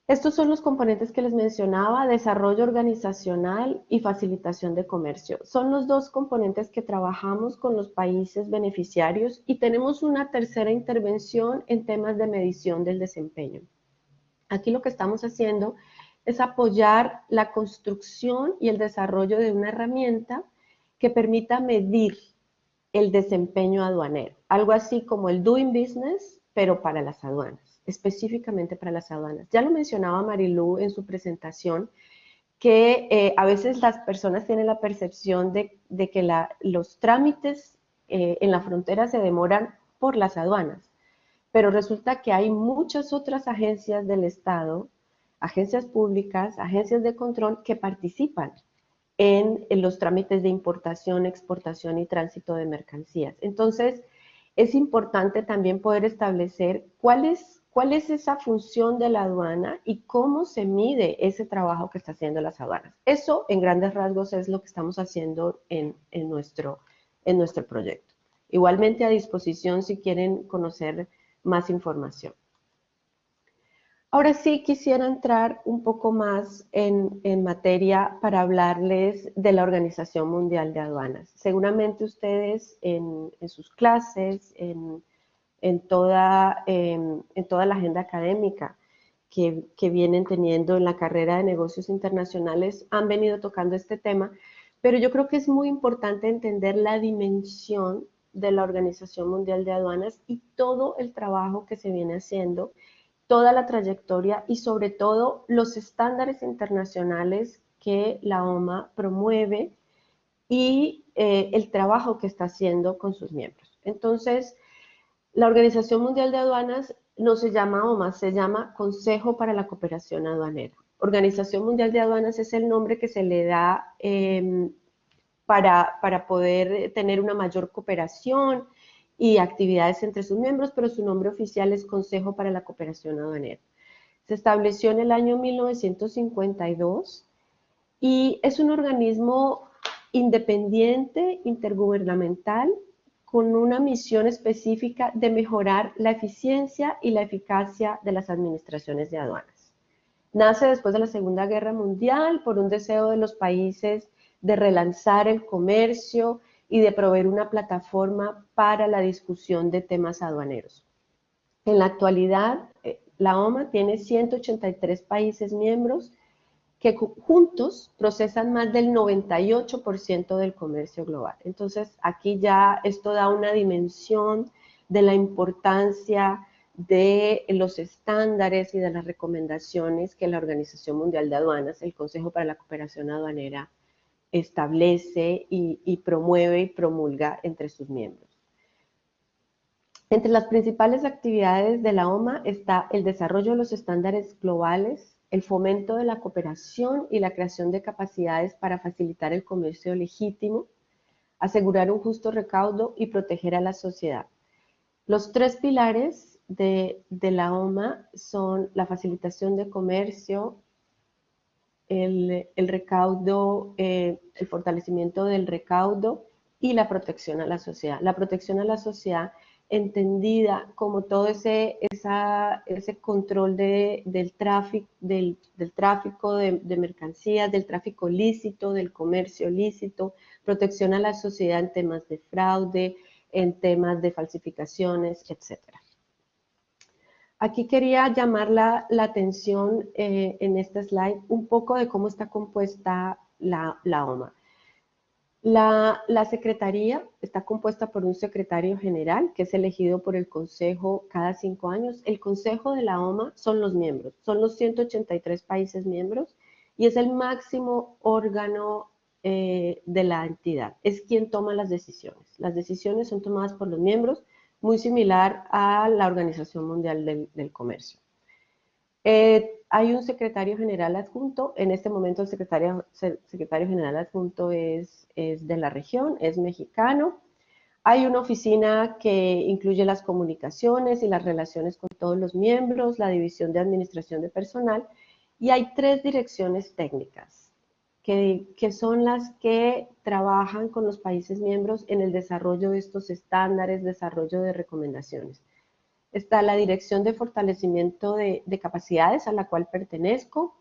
Estos son los componentes que les mencionaba: desarrollo organizacional y facilitación de comercio. Son los 2 componentes que trabajamos con los países beneficiarios y tenemos una tercera intervención en temas de medición del desempeño. Aquí lo que estamos haciendo es apoyar la construcción y el desarrollo de una herramienta que permita medir el desempeño aduanero, algo así como el Doing Business, pero para las aduanas, específicamente para las aduanas. Ya lo mencionaba Marilú en su presentación, que a veces las personas tienen la percepción de que los trámites en la frontera se demoran por las aduanas, pero resulta que hay muchas otras agencias del Estado, agencias públicas, agencias de control que participan en los trámites de importación, exportación y tránsito de mercancías. Entonces, es importante también poder establecer cuál es esa función de la aduana y cómo se mide ese trabajo que está haciendo las aduanas. Eso, en grandes rasgos, es lo que estamos haciendo en nuestro proyecto. Igualmente a disposición si quieren conocer más información. Ahora sí quisiera entrar un poco más en materia para hablarles de la Organización Mundial de Aduanas. Seguramente ustedes en sus clases, en toda la agenda académica que vienen teniendo en la carrera de negocios internacionales, han venido tocando este tema, pero yo creo que es muy importante entender la dimensión de la Organización Mundial de Aduanas y todo el trabajo que se viene haciendo, toda la trayectoria y sobre todo los estándares internacionales que la OMA promueve y el trabajo que está haciendo con sus miembros. Entonces, la Organización Mundial de Aduanas no se llama OMA, se llama Consejo para la Cooperación Aduanera. Organización Mundial de Aduanas es el nombre que se le da para poder tener una mayor cooperación y actividades entre sus miembros, pero su nombre oficial es Consejo para la Cooperación Aduanera. Se estableció en el año 1952 y es un organismo independiente, intergubernamental, con una misión específica de mejorar la eficiencia y la eficacia de las administraciones de aduanas. Nace después de la Segunda Guerra Mundial por un deseo de los países de relanzar el comercio y de proveer una plataforma para la discusión de temas aduaneros. En la actualidad, la OMA tiene 183 países miembros que juntos procesan más del 98% del comercio global. Entonces, aquí ya esto da una dimensión de la importancia de los estándares y de las recomendaciones que la Organización Mundial de Aduanas, el Consejo para la Cooperación Aduanera, establece y promueve y promulga entre sus miembros. Entre las principales actividades de la OMA está el desarrollo de los estándares globales, el fomento de la cooperación y la creación de capacidades para facilitar el comercio legítimo, asegurar un justo recaudo y proteger a la sociedad. Los 3 pilares de la OMA son la facilitación de comercio, el recaudo, el fortalecimiento del recaudo y la protección a la sociedad. La protección a la sociedad entendida como todo ese control del tráfico de mercancías, del tráfico lícito, del comercio lícito, protección a la sociedad en temas de fraude, en temas de falsificaciones, etc. Aquí quería llamar la atención en este slide un poco de cómo está compuesta la OMA. La Secretaría está compuesta por un secretario general que es elegido por el Consejo cada 5 años. El Consejo de la OMA son los miembros, son los 183 países miembros y es el máximo órgano de la entidad, es quien toma las decisiones. Las decisiones son tomadas por los miembros, muy similar a la Organización Mundial del Comercio. Hay un secretario general adjunto. En este momento el secretario general adjunto es de la región, es mexicano. Hay una oficina que incluye las comunicaciones y las relaciones con todos los miembros, la división de administración de personal, y hay 3 direcciones técnicas que son las que trabajan con los países miembros en el desarrollo de estos estándares, desarrollo de recomendaciones. Está la Dirección de Fortalecimiento de Capacidades, a la cual pertenezco,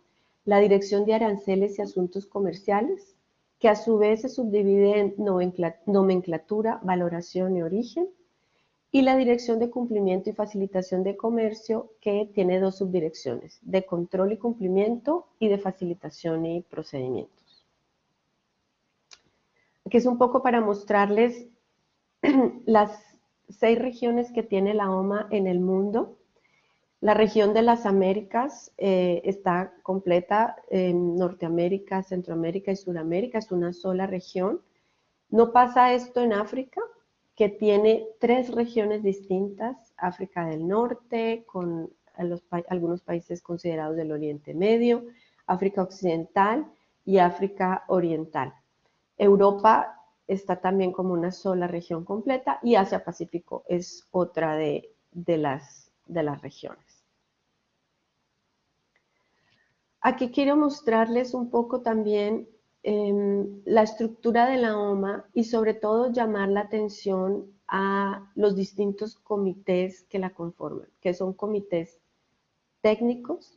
la Dirección de Aranceles y Asuntos Comerciales, que a su vez se subdivide en nomenclatura, valoración y origen, y la Dirección de Cumplimiento y Facilitación de Comercio, que tiene 2 subdirecciones, de control y cumplimiento y de facilitación y procedimientos. Aquí es un poco para mostrarles las 6 regiones que tiene la OMA en el mundo. La región de las Américas está completa en Norteamérica, Centroamérica y Sudamérica, es una sola región. No pasa esto en África, que tiene 3 regiones distintas: África del Norte, con algunos países considerados del Oriente Medio, África Occidental y África Oriental. Europa está también como una sola región completa, y Asia-Pacífico es otra de las regiones. Aquí quiero mostrarles un poco también la estructura de la OMA y sobre todo llamar la atención a los distintos comités que la conforman, que son comités técnicos,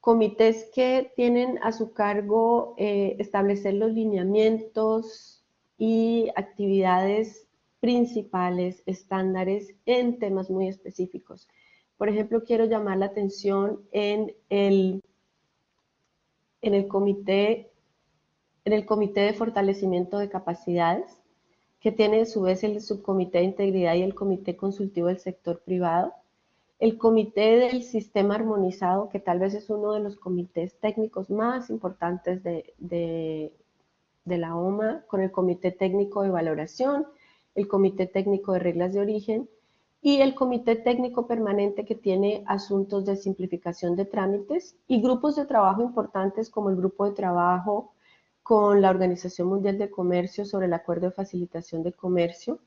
comités que tienen a su cargo establecer los lineamientos y actividades principales, estándares en temas muy específicos. Por ejemplo, quiero llamar la atención en el comité de fortalecimiento de capacidades, que tiene a su vez el subcomité de integridad y el comité consultivo del sector privado, el comité del sistema armonizado, que tal vez es uno de los comités técnicos más importantes de la OMA, con el comité técnico de valoración, el comité técnico de reglas de origen y el comité técnico permanente, que tiene asuntos de simplificación de trámites, y grupos de trabajo importantes como el grupo de trabajo con la Organización Mundial de Comercio sobre el Acuerdo de Facilitación de Comercio,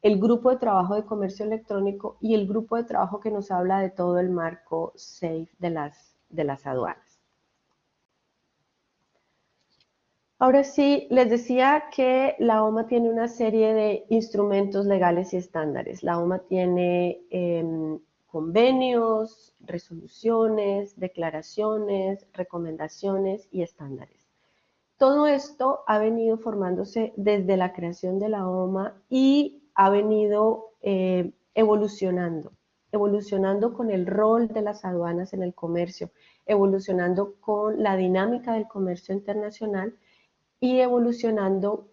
el grupo de trabajo de comercio electrónico y el grupo de trabajo que nos habla de todo el marco SAFE de las aduanas. Ahora sí, les decía que la OMA tiene una serie de instrumentos legales y estándares. La OMA tiene convenios, resoluciones, declaraciones, recomendaciones y estándares. Todo esto ha venido formándose desde la creación de la OMA y ha venido evolucionando con el rol de las aduanas en el comercio, evolucionando con la dinámica del comercio internacional y evolucionando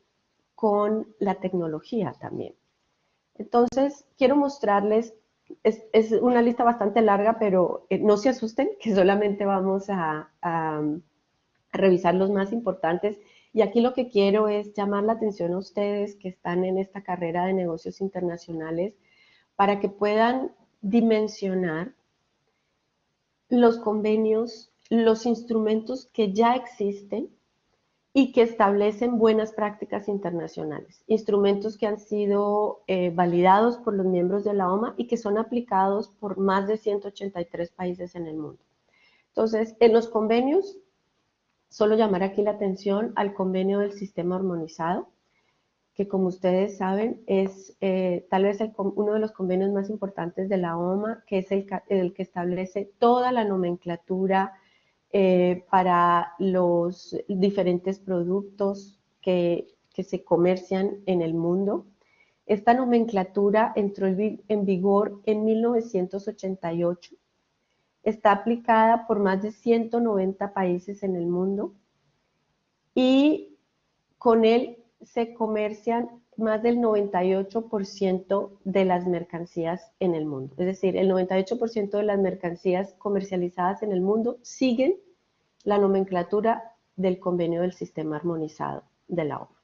con la tecnología también. Entonces, quiero mostrarles, es una lista bastante larga, pero no se asusten, que solamente vamos a revisar los más importantes. Y aquí lo que quiero es llamar la atención a ustedes que están en esta carrera de negocios internacionales, para que puedan dimensionar los convenios, los instrumentos que ya existen y que establecen buenas prácticas internacionales, instrumentos que han sido validados por los miembros de la OMA y que son aplicados por más de 183 países en el mundo. Entonces, en los convenios, solo llamar aquí la atención al convenio del sistema armonizado, que como ustedes saben es tal vez uno de los convenios más importantes de la OMA, que es el que establece toda la nomenclatura para los diferentes productos que se comercian en el mundo. Esta nomenclatura entró en vigor en 1988. Está aplicada por más de 190 países en el mundo y con él se comercian más del 98% de las mercancías en el mundo. Es decir, el 98% de las mercancías comercializadas en el mundo siguen la nomenclatura del convenio del sistema armonizado. de la OMA.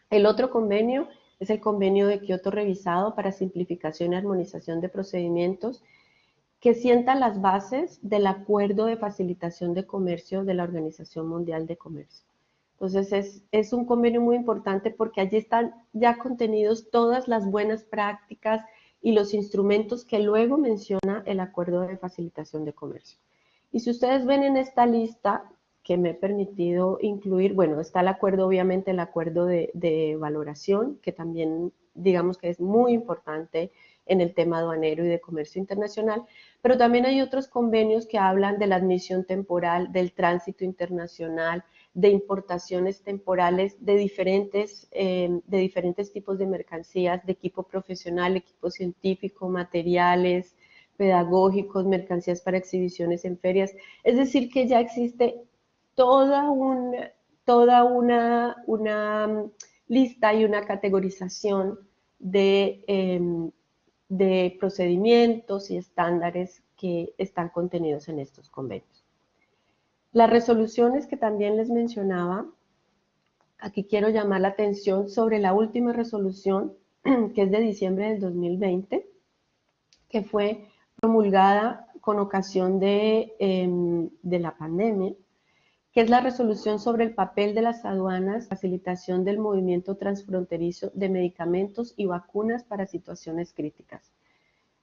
El otro convenio es el convenio de Kioto revisado para simplificación y armonización de procedimientos, que sienta las bases del Acuerdo de Facilitación de Comercio de la Organización Mundial de Comercio. Entonces es un convenio muy importante porque allí están ya contenidos todas las buenas prácticas y los instrumentos que luego menciona el Acuerdo de Facilitación de Comercio. Y si ustedes ven en esta lista que me he permitido incluir, bueno, está el acuerdo, obviamente el acuerdo de valoración, que también digamos que es muy importante en el tema aduanero y de comercio internacional, pero también hay otros convenios que hablan de la admisión temporal, del tránsito internacional, de importaciones temporales de diferentes tipos de mercancías, de equipo profesional, equipo científico, materiales pedagógicos, mercancías para exhibiciones en ferias. Es decir, que ya existe toda una lista y una categorización de procedimientos y estándares que están contenidos en estos convenios. Las resoluciones que también les mencionaba, aquí quiero llamar la atención sobre la última resolución, que es de diciembre del 2020, que fue promulgada con ocasión de la pandemia, que es la resolución sobre el papel de las aduanas, facilitación del movimiento transfronterizo de medicamentos y vacunas para situaciones críticas.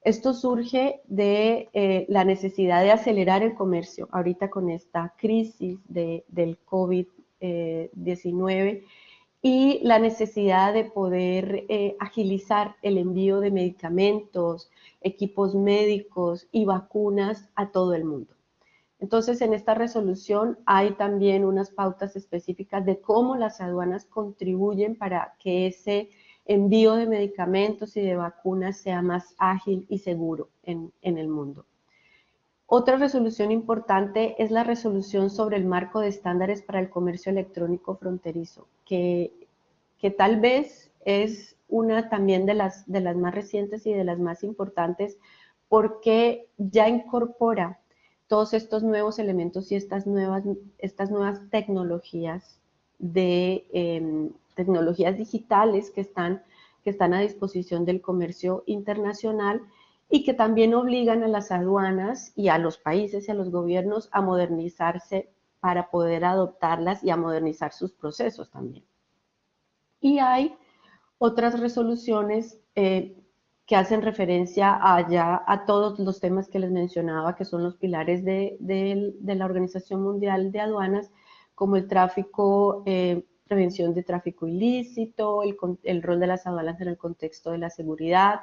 Esto surge de la necesidad de acelerar el comercio ahorita con esta crisis del COVID-19 y la necesidad de poder agilizar el envío de medicamentos, equipos médicos y vacunas a todo el mundo. Entonces, en esta resolución hay también unas pautas específicas de cómo las aduanas contribuyen para que ese envío de medicamentos y de vacunas sea más ágil y seguro en el mundo. Otra resolución importante es la resolución sobre el marco de estándares para el comercio electrónico fronterizo, que tal vez es una también de las más recientes y de las más importantes, porque ya incorpora todos estos nuevos elementos y estas nuevas tecnologías tecnologías digitales que están a disposición del comercio internacional y que también obligan a las aduanas y a los países y a los gobiernos a modernizarse para poder adoptarlas y a modernizar sus procesos también. Y hay otras resoluciones que hacen referencia a todos los temas que les mencionaba, que son los pilares de la Organización Mundial de Aduanas, como el tráfico, prevención de tráfico ilícito, el rol de las aduanas en el contexto de la seguridad,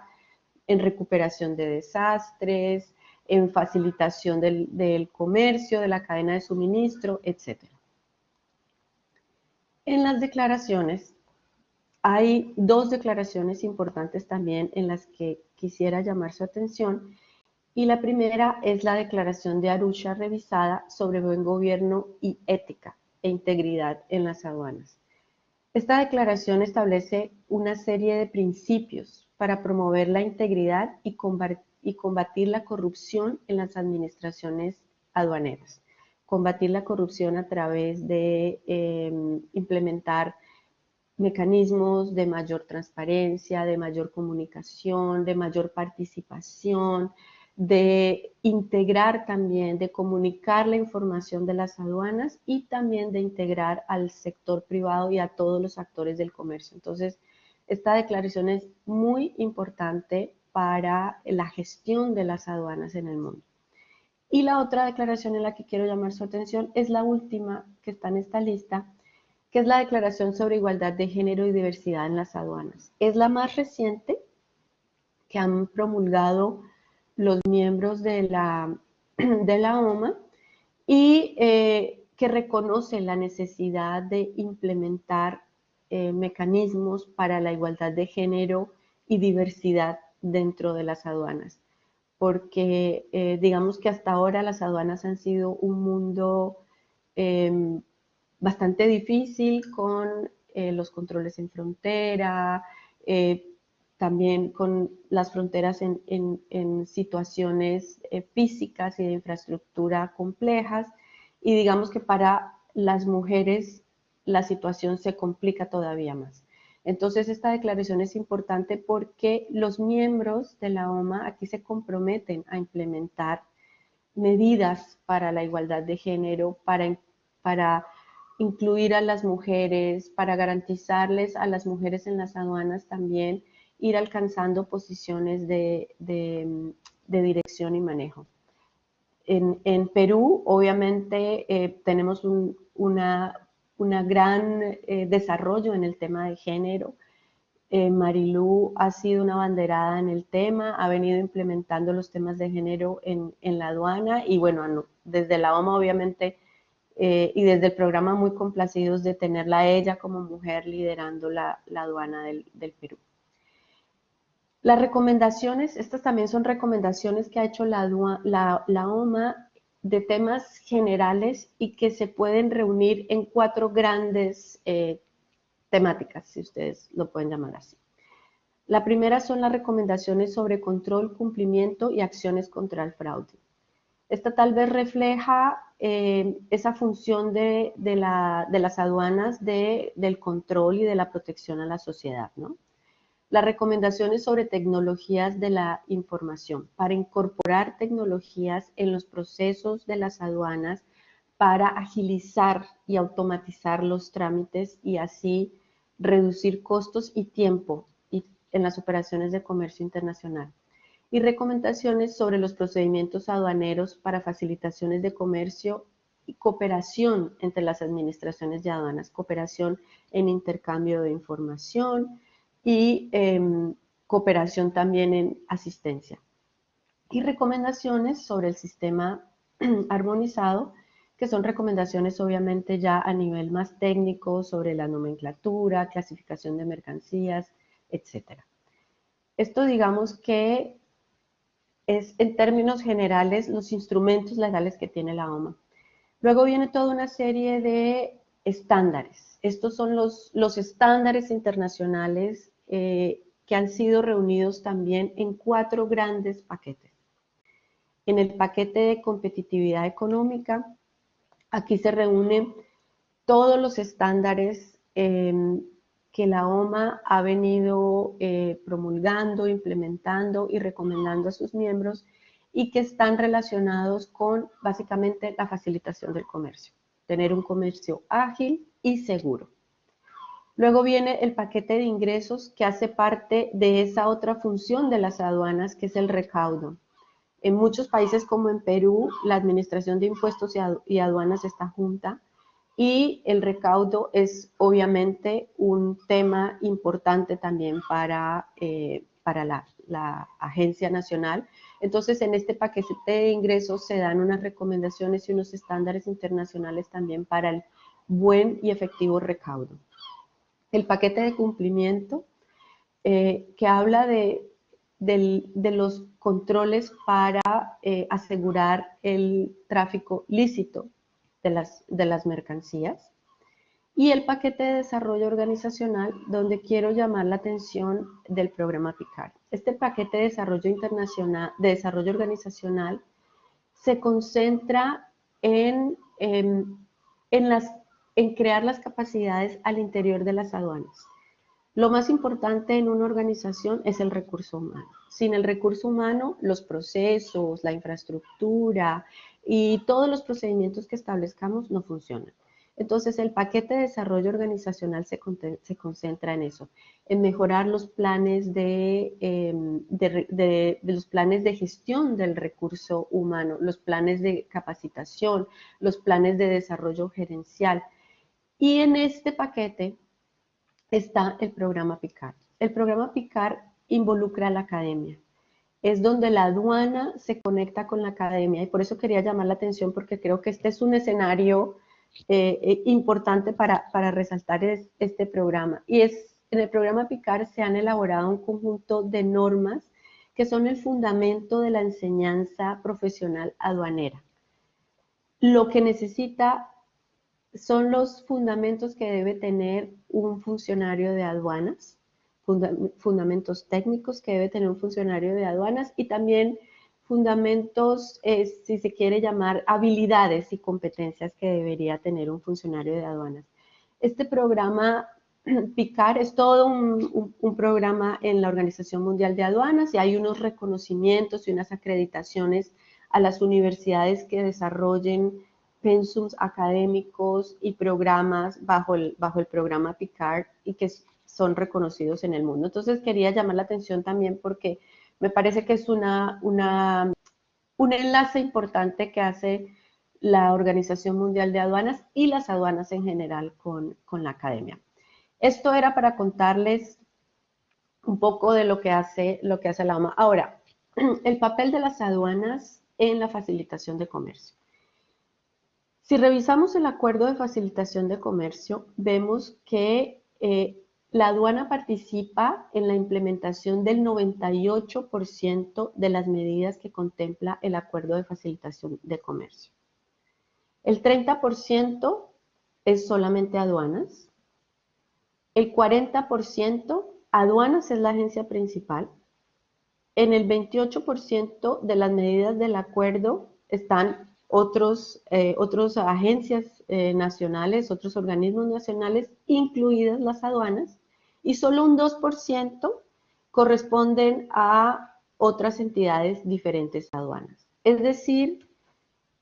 en recuperación de desastres, en facilitación del comercio, de la cadena de suministro, etc. En las declaraciones, hay dos declaraciones importantes también en las que quisiera llamar su atención, y la primera es la Declaración de Arusha revisada sobre buen gobierno y ética e integridad en las aduanas. Esta declaración establece una serie de principios para promover la integridad y combatir la corrupción en las administraciones aduaneras. Combatir la corrupción a través de implementar mecanismos de mayor transparencia, de mayor comunicación, de mayor participación, de integrar también, de comunicar la información de las aduanas y también de integrar al sector privado y a todos los actores del comercio. Entonces, esta declaración es muy importante para la gestión de las aduanas en el mundo. Y la otra declaración en la que quiero llamar su atención es la última que está en esta lista, que es la Declaración sobre Igualdad de Género y Diversidad en las Aduanas. Es la más reciente que han promulgado los miembros de la OMA y que reconoce la necesidad de implementar mecanismos para la igualdad de género y diversidad dentro de las aduanas. Porque digamos que hasta ahora las aduanas han sido un mundo bastante difícil con los controles en frontera, también con las fronteras en situaciones físicas y de infraestructura complejas, y digamos que para las mujeres la situación se complica todavía más. Entonces, esta declaración es importante porque los miembros de la OMA aquí se comprometen a implementar medidas para la igualdad de género, para incluir a las mujeres, para garantizarles a las mujeres en las aduanas también ir alcanzando posiciones de dirección y manejo. En Perú, obviamente, tenemos un gran desarrollo en el tema de género. Marilú ha sido una abanderada en el tema, ha venido implementando los temas de género en la aduana y bueno, desde la OMA obviamente y desde el programa muy complacidos de tenerla a ella como mujer liderando la aduana del Perú. Las recomendaciones, estas también son recomendaciones que ha hecho la OMA de temas generales y que se pueden reunir en 4 grandes temáticas, si ustedes lo pueden llamar así. La primera son las recomendaciones sobre control, cumplimiento y acciones contra el fraude. Esta tal vez refleja esa función de las aduanas del control y de la protección a la sociedad, ¿no? Las recomendaciones sobre tecnologías de la información, para incorporar tecnologías en los procesos de las aduanas para agilizar y automatizar los trámites y así reducir costos y tiempo en las operaciones de comercio internacional. Y recomendaciones sobre los procedimientos aduaneros para facilitaciones de comercio y cooperación entre las administraciones de aduanas, cooperación en intercambio de información y cooperación también en asistencia. Y recomendaciones sobre el sistema armonizado, que son recomendaciones obviamente ya a nivel más técnico sobre la nomenclatura, clasificación de mercancías, etc. Esto digamos que es en términos generales los instrumentos legales que tiene la OMA. Luego viene toda una serie de estándares. Estos son los estándares internacionales que han sido reunidos también en 4 grandes paquetes. En el paquete de competitividad económica, aquí se reúnen todos los estándares que la OMA ha venido promulgando, implementando y recomendando a sus miembros y que están relacionados con básicamente la facilitación del comercio, tener un comercio ágil y seguro. Luego viene el paquete de ingresos que hace parte de esa otra función de las aduanas que es el recaudo. En muchos países como en Perú, la Administración de Impuestos y Aduanas está junta y el recaudo es obviamente un tema importante también para la Agencia Nacional. Entonces, en este paquete de ingresos se dan unas recomendaciones y unos estándares internacionales también para el buen y efectivo recaudo. El paquete de cumplimiento, que habla de los controles para asegurar el tráfico lícito de las mercancías. Y el paquete de desarrollo organizacional, donde quiero llamar la atención del programa PICAR. Este paquete de desarrollo organizacional se concentra en crear las capacidades al interior de las aduanas. Lo más importante en una organización es el recurso humano. Sin el recurso humano, los procesos, la infraestructura y todos los procedimientos que establezcamos no funcionan. Entonces, el paquete de desarrollo organizacional se concentra en eso, en mejorar los planes los planes de gestión del recurso humano, los planes de capacitación, los planes de desarrollo gerencial. Y en este paquete está el programa PICAR. El programa PICAR involucra a la academia. Es donde la aduana se conecta con la academia y por eso quería llamar la atención porque creo que este es un escenario importante para resaltar este programa. Y en el programa PICAR se han elaborado un conjunto de normas que son el fundamento de la enseñanza profesional aduanera. Lo que necesita son los fundamentos que debe tener un funcionario de aduanas, fundamentos técnicos que debe tener un funcionario de aduanas y también fundamentos, si se quiere llamar, habilidades y competencias que debería tener un funcionario de aduanas. Este programa PICAR es todo un programa en la Organización Mundial de Aduanas y hay unos reconocimientos y unas acreditaciones a las universidades que desarrollen pensums académicos y programas bajo el programa PICAR y que son reconocidos en el mundo. Entonces quería llamar la atención también porque me parece que es un enlace importante que hace la Organización Mundial de Aduanas y las aduanas en general con la academia. Esto era para contarles un poco de lo que hace la OMA. Ahora, el papel de las aduanas en la facilitación de comercio. Si revisamos el acuerdo de facilitación de comercio, vemos que la aduana participa en la implementación del 98% de las medidas que contempla el acuerdo de facilitación de comercio. El 30% es solamente aduanas. El 40% aduanas es la agencia principal. En el 28% de las medidas del acuerdo están otras agencias nacionales, otros organismos nacionales, incluidas las aduanas, y solo un 2% corresponden a otras entidades diferentes a aduanas. Es decir,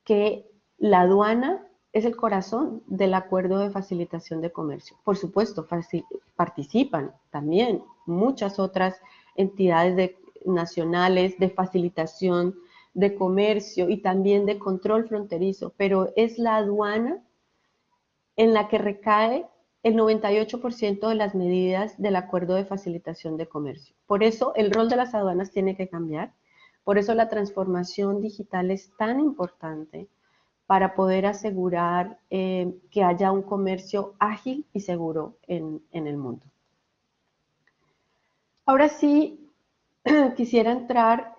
que la aduana es el corazón del acuerdo de facilitación de comercio. Por supuesto, participan también muchas otras entidades nacionales de facilitación de comercio y también de control fronterizo, pero es la aduana en la que recae el 98% de las medidas del acuerdo de facilitación de comercio. Por eso el rol de las aduanas tiene que cambiar, por eso la transformación digital es tan importante para poder asegurar que haya un comercio ágil y seguro en el mundo. Ahora sí, quisiera entrar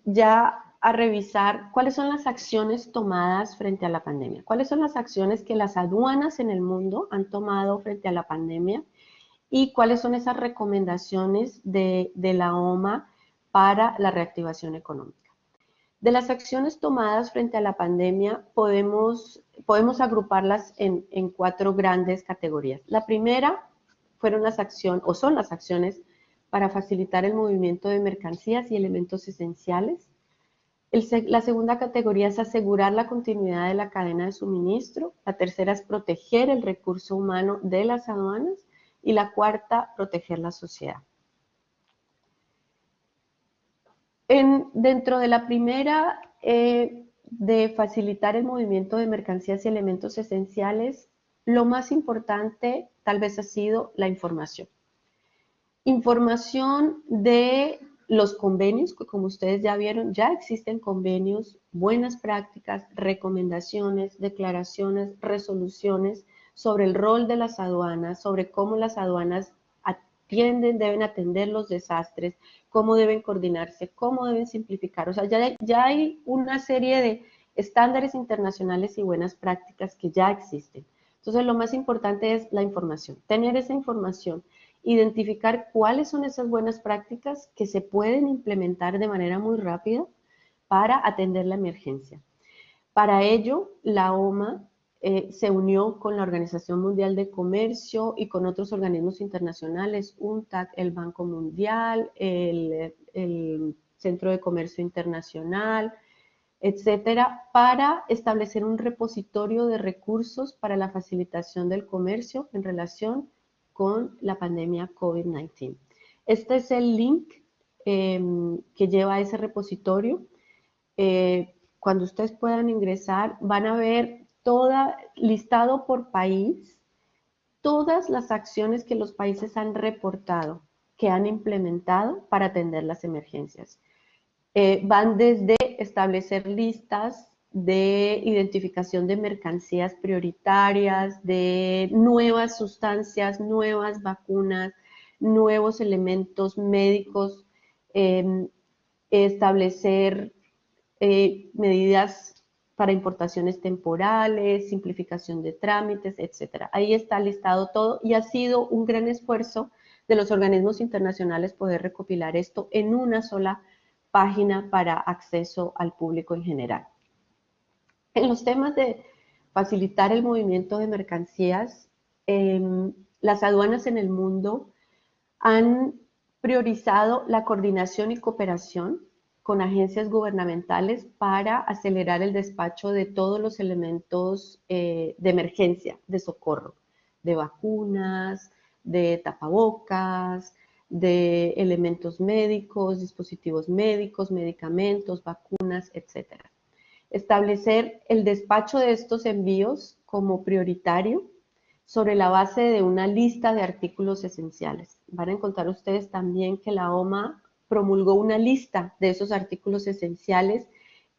ya a revisar cuáles son las acciones tomadas frente a la pandemia. Cuáles son las acciones que las aduanas en el mundo han tomado frente a la pandemia y cuáles son esas recomendaciones de la OMA para la reactivación económica. De las acciones tomadas frente a la pandemia podemos agruparlas en 4 grandes categorías. La primera fueron son las acciones para facilitar el movimiento de mercancías y elementos esenciales. La segunda categoría es asegurar la continuidad de la cadena de suministro. La tercera es proteger el recurso humano de las aduanas. Y la cuarta, proteger la sociedad. Dentro de la primera, de facilitar el movimiento de mercancías y elementos esenciales, lo más importante tal vez ha sido la información. Información de los convenios, que como ustedes ya vieron, ya existen convenios, buenas prácticas, recomendaciones, declaraciones, resoluciones sobre el rol de las aduanas, sobre cómo las aduanas deben atender los desastres, cómo deben coordinarse, cómo deben simplificar. O sea, ya hay una serie de estándares internacionales y buenas prácticas que ya existen. Entonces, lo más importante es la información, tener esa información, identificar cuáles son esas buenas prácticas que se pueden implementar de manera muy rápida para atender la emergencia. Para ello, la OMA se unió con la Organización Mundial de Comercio y con otros organismos internacionales, UNCTAD, el Banco Mundial, el Centro de Comercio Internacional, etcétera, para establecer un repositorio de recursos para la facilitación del comercio en relación con la pandemia COVID-19. Este es el link que lleva a ese repositorio. Cuando ustedes puedan ingresar, van a ver listado por país, todas las acciones que los países han reportado, que han implementado para atender las emergencias. Van desde establecer listas de identificación de mercancías prioritarias, de nuevas sustancias, nuevas vacunas, nuevos elementos médicos, establecer medidas para importaciones temporales, simplificación de trámites, etc. Ahí está listado todo y ha sido un gran esfuerzo de los organismos internacionales poder recopilar esto en una sola página para acceso al público en general. En los temas de facilitar el movimiento de mercancías, las aduanas en el mundo han priorizado la coordinación y cooperación con agencias gubernamentales para acelerar el despacho de todos los elementos de emergencia, de socorro, de vacunas, de tapabocas, de elementos médicos, dispositivos médicos, medicamentos, vacunas, etc. Establecer el despacho de estos envíos como prioritario sobre la base de una lista de artículos esenciales. Van a encontrar ustedes también que la OMA promulgó una lista de esos artículos esenciales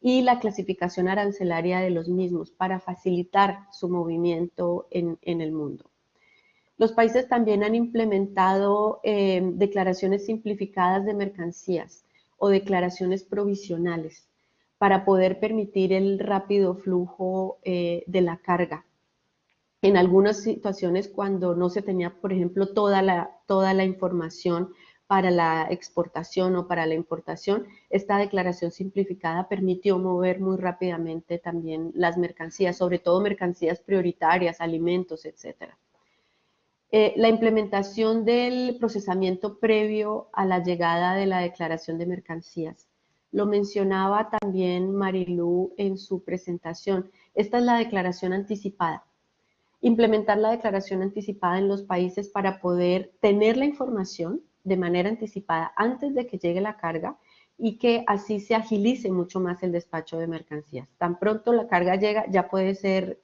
y la clasificación arancelaria de los mismos para facilitar su movimiento en el mundo. Los países también han implementado declaraciones simplificadas de mercancías o declaraciones provisionales para poder permitir el rápido flujo de la carga. En algunas situaciones, cuando no se tenía, por ejemplo, toda la información para la exportación o para la importación, esta declaración simplificada permitió mover muy rápidamente también las mercancías, sobre todo mercancías prioritarias, alimentos, etc. La implementación del procesamiento previo a la llegada de la declaración de mercancías. Lo mencionaba también Marilú en su presentación. Esta es la declaración anticipada. Implementar la declaración anticipada en los países para poder tener la información de manera anticipada antes de que llegue la carga y que así se agilice mucho más el despacho de mercancías. Tan pronto la carga llega, ya puede ser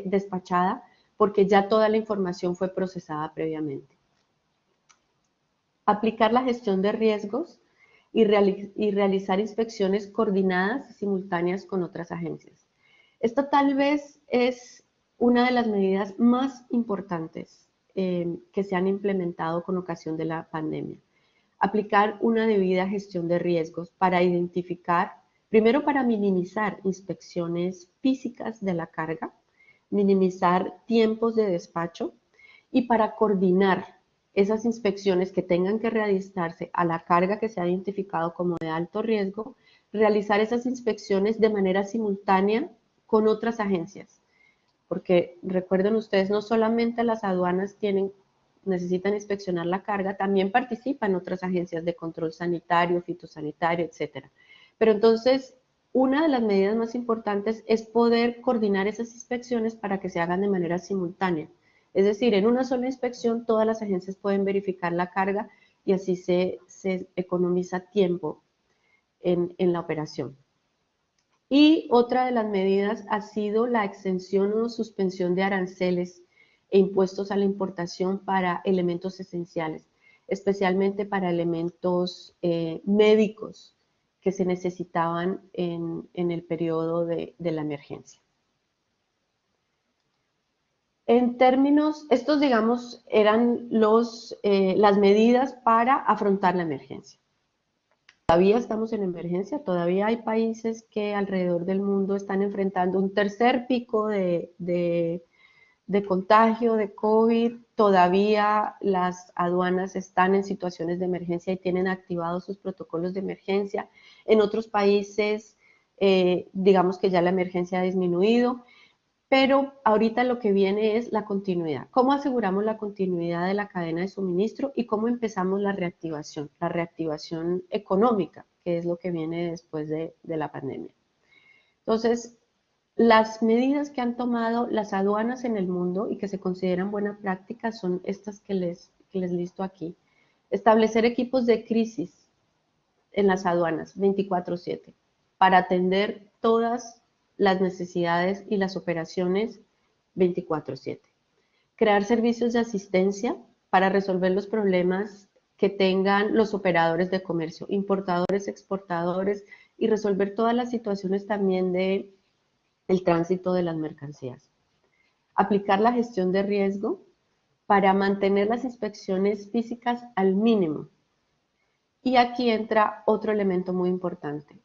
despachada porque ya toda la información fue procesada previamente. Aplicar la gestión de riesgos y realizar inspecciones coordinadas y simultáneas con otras agencias. Esta tal vez es una de las medidas más importantes que se han implementado con ocasión de la pandemia. Aplicar una debida gestión de riesgos para identificar, primero para minimizar inspecciones físicas de la carga, minimizar tiempos de despacho y para coordinar esas inspecciones que tengan que realizarse a la carga que se ha identificado como de alto riesgo, realizar esas inspecciones de manera simultánea con otras agencias, porque recuerden ustedes, no solamente las aduanas necesitan inspeccionar la carga, también participan otras agencias de control sanitario, fitosanitario, etc. Pero entonces, una de las medidas más importantes es poder coordinar esas inspecciones para que se hagan de manera simultánea. Es decir, en una sola inspección todas las agencias pueden verificar la carga y así se economiza tiempo en la operación. Y otra de las medidas ha sido la exención o suspensión de aranceles e impuestos a la importación para elementos esenciales, especialmente para elementos médicos que se necesitaban en el periodo de la emergencia. En términos, estos digamos eran las medidas para afrontar la emergencia. Todavía estamos en emergencia, todavía hay países que alrededor del mundo están enfrentando un tercer pico de contagio de COVID, todavía las aduanas están en situaciones de emergencia y tienen activados sus protocolos de emergencia. En otros países, digamos que ya la emergencia ha disminuido, pero ahorita lo que viene es la continuidad. ¿Cómo aseguramos la continuidad de la cadena de suministro y cómo empezamos la reactivación económica, que es lo que viene después de la pandemia? Entonces, las medidas que han tomado las aduanas en el mundo y que se consideran buena práctica son estas que les listo aquí. Establecer equipos de crisis en las aduanas 24/7 para atender todas las necesidades y las operaciones 24/7. Crear servicios de asistencia para resolver los problemas que tengan los operadores de comercio, importadores, exportadores, y resolver todas las situaciones también de el tránsito de las mercancías. Aplicar la gestión de riesgo para mantener las inspecciones físicas al mínimo. Y aquí entra otro elemento muy importante: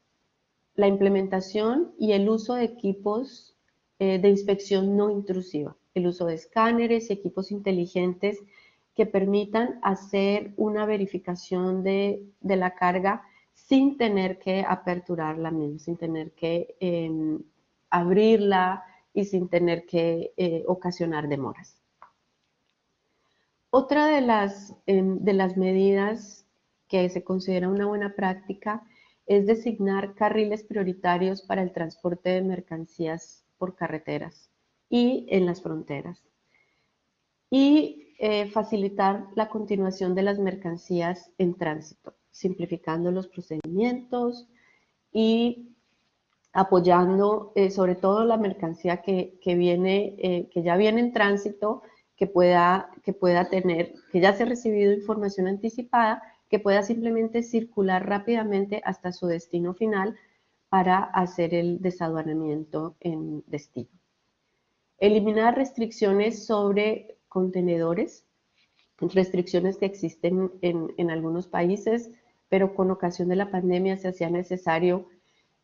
la implementación y el uso de equipos de inspección no intrusiva, el uso de escáneres y equipos inteligentes que permitan hacer una verificación de la carga sin tener que aperturarla misma, sin tener que abrirla, y sin tener que ocasionar demoras. Otra de las medidas que se considera una buena práctica es designar carriles prioritarios para el transporte de mercancías por carreteras y en las fronteras. Y facilitar la continuación de las mercancías en tránsito, simplificando los procedimientos y apoyando sobre todo la mercancía que ya viene en tránsito, que ya se ha recibido información anticipada, que pueda simplemente circular rápidamente hasta su destino final para hacer el desaduanamiento en destino. Eliminar restricciones sobre contenedores, restricciones que existen en algunos países, pero con ocasión de la pandemia se hacía necesario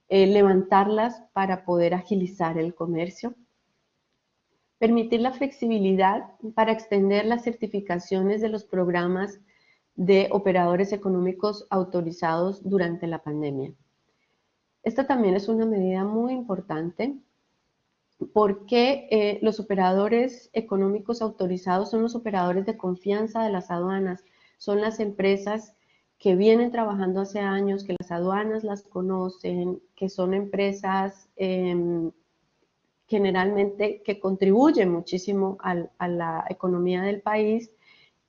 levantarlas para poder agilizar el comercio. Permitir la flexibilidad para extender las certificaciones de los programas de operadores económicos autorizados durante la pandemia. Esta también es una medida muy importante porque los operadores económicos autorizados son los operadores de confianza de las aduanas, son las empresas que vienen trabajando hace años, que las aduanas las conocen, que son empresas generalmente que contribuyen muchísimo a la economía del país,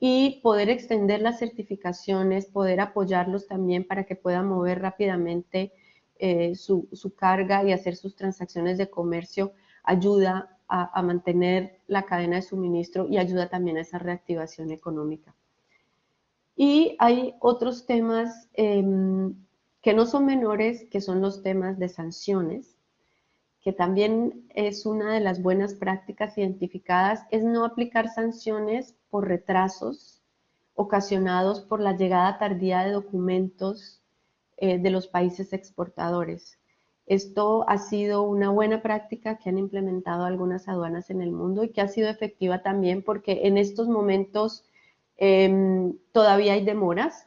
y poder extender las certificaciones, poder apoyarlos también para que puedan mover rápidamente su carga y hacer sus transacciones de comercio, ayuda a mantener la cadena de suministro y ayuda también a esa reactivación económica. Y hay otros temas que no son menores, que son los temas de sanciones, que también es una de las buenas prácticas identificadas, es no aplicar sanciones por retrasos ocasionados por la llegada tardía de documentos de los países exportadores. Esto ha sido una buena práctica que han implementado algunas aduanas en el mundo y que ha sido efectiva también porque en estos momentos todavía hay demoras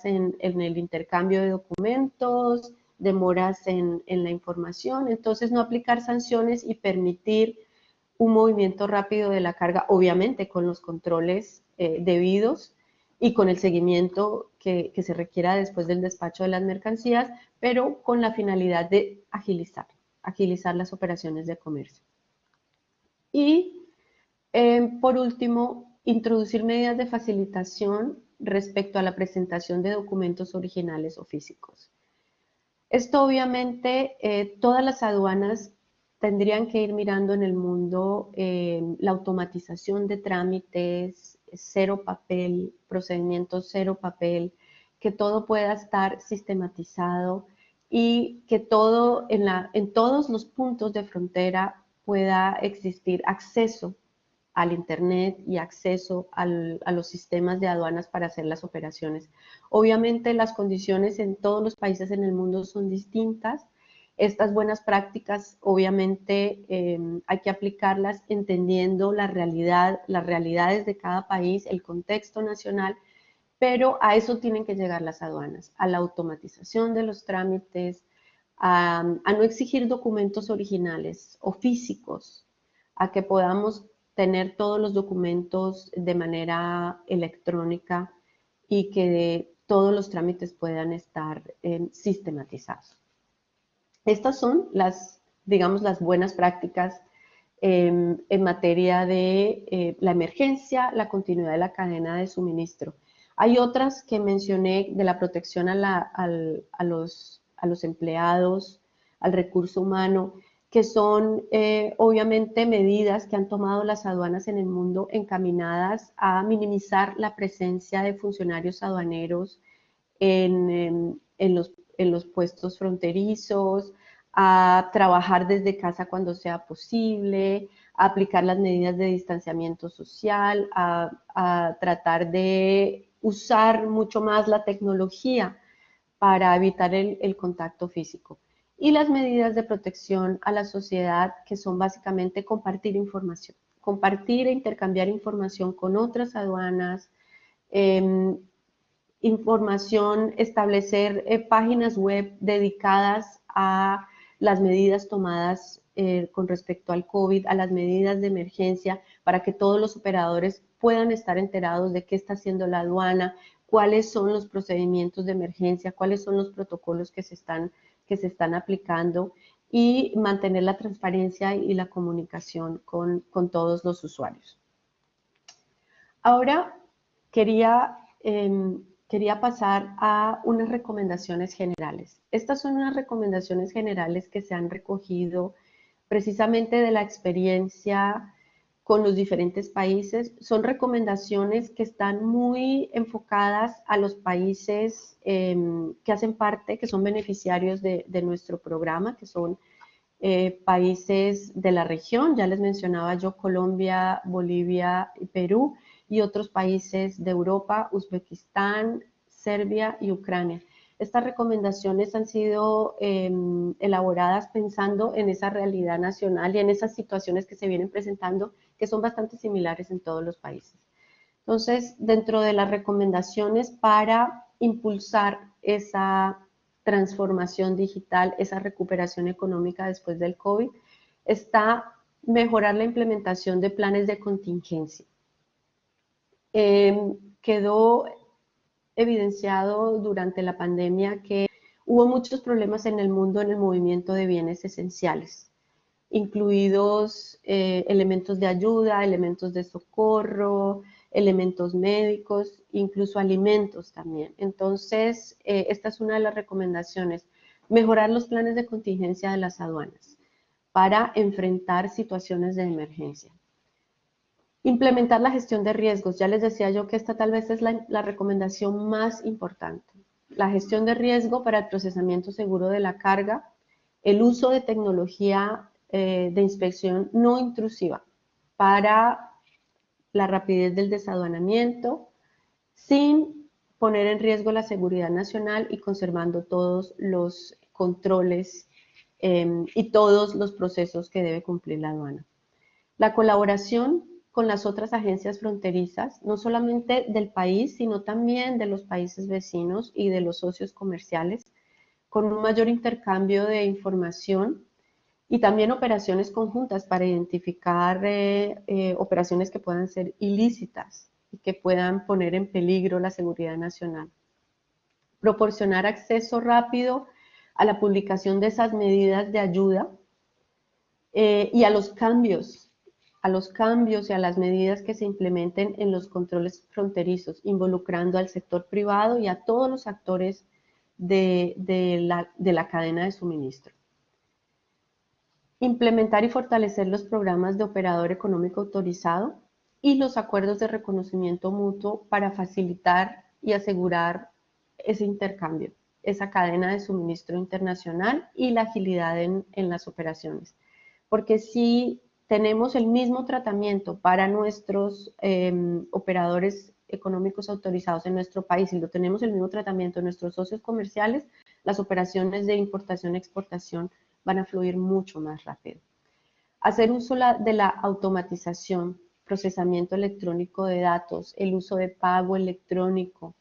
en el intercambio de documentos, demoras en la información, entonces no aplicar sanciones y permitir un movimiento rápido de la carga, obviamente con los controles debidos y con el seguimiento que se requiera después del despacho de las mercancías, pero con la finalidad de agilizar las operaciones de comercio. Y por último, introducir medidas de facilitación respecto a la presentación de documentos originales o físicos. Esto obviamente, todas las aduanas tendrían que ir mirando en el mundo la automatización de trámites, cero papel, procedimientos cero papel, que todo pueda estar sistematizado y que todo en todos los puntos de frontera pueda existir acceso al Internet y acceso a los sistemas de aduanas para hacer las operaciones. Obviamente las condiciones en todos los países en el mundo son distintas. Estas buenas prácticas obviamente hay que aplicarlas entendiendo las realidades de cada país, el contexto nacional, pero a eso tienen que llegar las aduanas, a la automatización de los trámites, a no exigir documentos originales o físicos, a que podamos tener todos los documentos de manera electrónica y que todos los trámites puedan estar sistematizados. Estas son digamos, las buenas prácticas en materia de la emergencia, la continuidad de la cadena de suministro. Hay otras que mencioné de la protección a los empleados, al recurso humano, que son obviamente medidas que han tomado las aduanas en el mundo encaminadas a minimizar la presencia de funcionarios aduaneros en los puestos fronterizos, a trabajar desde casa cuando sea posible, a aplicar las medidas de distanciamiento social, a tratar de usar mucho más la tecnología para evitar el contacto físico. Y las medidas de protección a la sociedad, que son básicamente compartir información, compartir e intercambiar información con otras aduanas, información, establecer páginas web dedicadas a las medidas tomadas con respecto al COVID, a las medidas de emergencia, para que todos los operadores puedan estar enterados de qué está haciendo la aduana, cuáles son los procedimientos de emergencia, cuáles son los protocolos que se están aplicando, y mantener la transparencia y la comunicación con todos los usuarios. Ahora quería pasar a unas recomendaciones generales. Estas son unas recomendaciones generales que se han recogido precisamente de la experiencia con los diferentes países. Son recomendaciones que están muy enfocadas a los países que hacen parte, que son beneficiarios de nuestro programa, que son países de la región. Ya les mencionaba yo Colombia, Bolivia y Perú, y otros países de Europa, Uzbekistán, Serbia y Ucrania. Estas recomendaciones han sido elaboradas pensando en esa realidad nacional y en esas situaciones que se vienen presentando, que son bastante similares en todos los países. Entonces, dentro de las recomendaciones para impulsar esa transformación digital, esa recuperación económica después del COVID, está mejorar la implementación de planes de contingencia. Quedó evidenciado durante la pandemia que hubo muchos problemas en el mundo en el movimiento de bienes esenciales, incluidos elementos de ayuda, elementos de socorro, elementos médicos, incluso alimentos también. Entonces, esta es una de las recomendaciones: mejorar los planes de contingencia de las aduanas para enfrentar situaciones de emergencia. Implementar la gestión de riesgos. Ya les decía yo que esta tal vez es la recomendación más importante. La gestión de riesgo para el procesamiento seguro de la carga, el uso de tecnología de inspección no intrusiva para la rapidez del desaduanamiento, sin poner en riesgo la seguridad nacional y conservando todos los controles y todos los procesos que debe cumplir la aduana. La colaboración con las otras agencias fronterizas, no solamente del país, sino también de los países vecinos y de los socios comerciales, con un mayor intercambio de información y también operaciones conjuntas para identificar operaciones que puedan ser ilícitas y que puedan poner en peligro la seguridad nacional. Proporcionar acceso rápido a la publicación de esas medidas de ayuda y a los cambios y a las medidas que se implementen en los controles fronterizos, involucrando al sector privado y a todos los actores de la cadena de suministro. Implementar y fortalecer los programas de operador económico autorizado y los acuerdos de reconocimiento mutuo para facilitar y asegurar ese intercambio, esa cadena de suministro internacional y la agilidad en las operaciones. Porque si tenemos el mismo tratamiento para nuestros operadores económicos autorizados en nuestro país y lo tenemos el mismo tratamiento en nuestros socios comerciales, las operaciones de importación y exportación van a fluir mucho más rápido. Hacer uso de la automatización, procesamiento electrónico de datos, el uso de pago electrónico,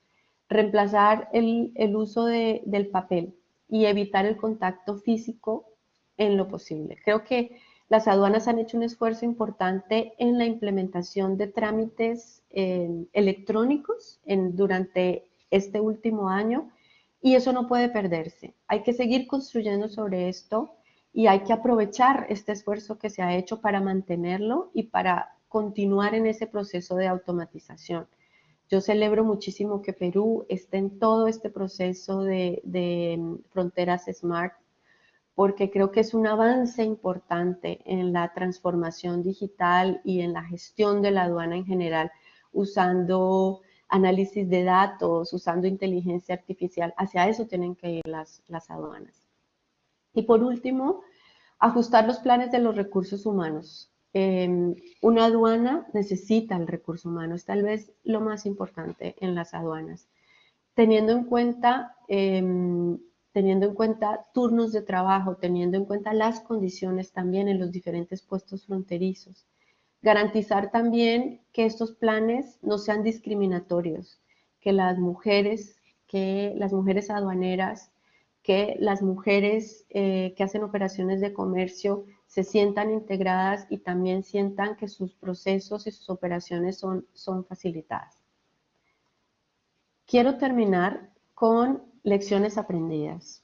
reemplazar el uso del papel y evitar el contacto físico en lo posible. Creo que las aduanas han hecho un esfuerzo importante en la implementación de trámites electrónicos durante este último año y eso no puede perderse. Hay que seguir construyendo sobre esto y hay que aprovechar este esfuerzo que se ha hecho para mantenerlo y para continuar en ese proceso de automatización. Yo celebro muchísimo que Perú esté en todo este proceso de fronteras smart, porque creo que es un avance importante en la transformación digital y en la gestión de la aduana en general, usando análisis de datos, usando inteligencia artificial. Hacia eso tienen que ir las aduanas. Y por último, ajustar los planes de los recursos humanos. Una aduana necesita el recurso humano, es tal vez lo más importante en las aduanas, teniendo en cuenta turnos de trabajo, teniendo en cuenta las condiciones también en los diferentes puestos fronterizos. Garantizar también que estos planes no sean discriminatorios, que las mujeres aduaneras, que las mujeres que hacen operaciones de comercio se sientan integradas y también sientan que sus procesos y sus operaciones son facilitadas. Quiero terminar con lecciones aprendidas.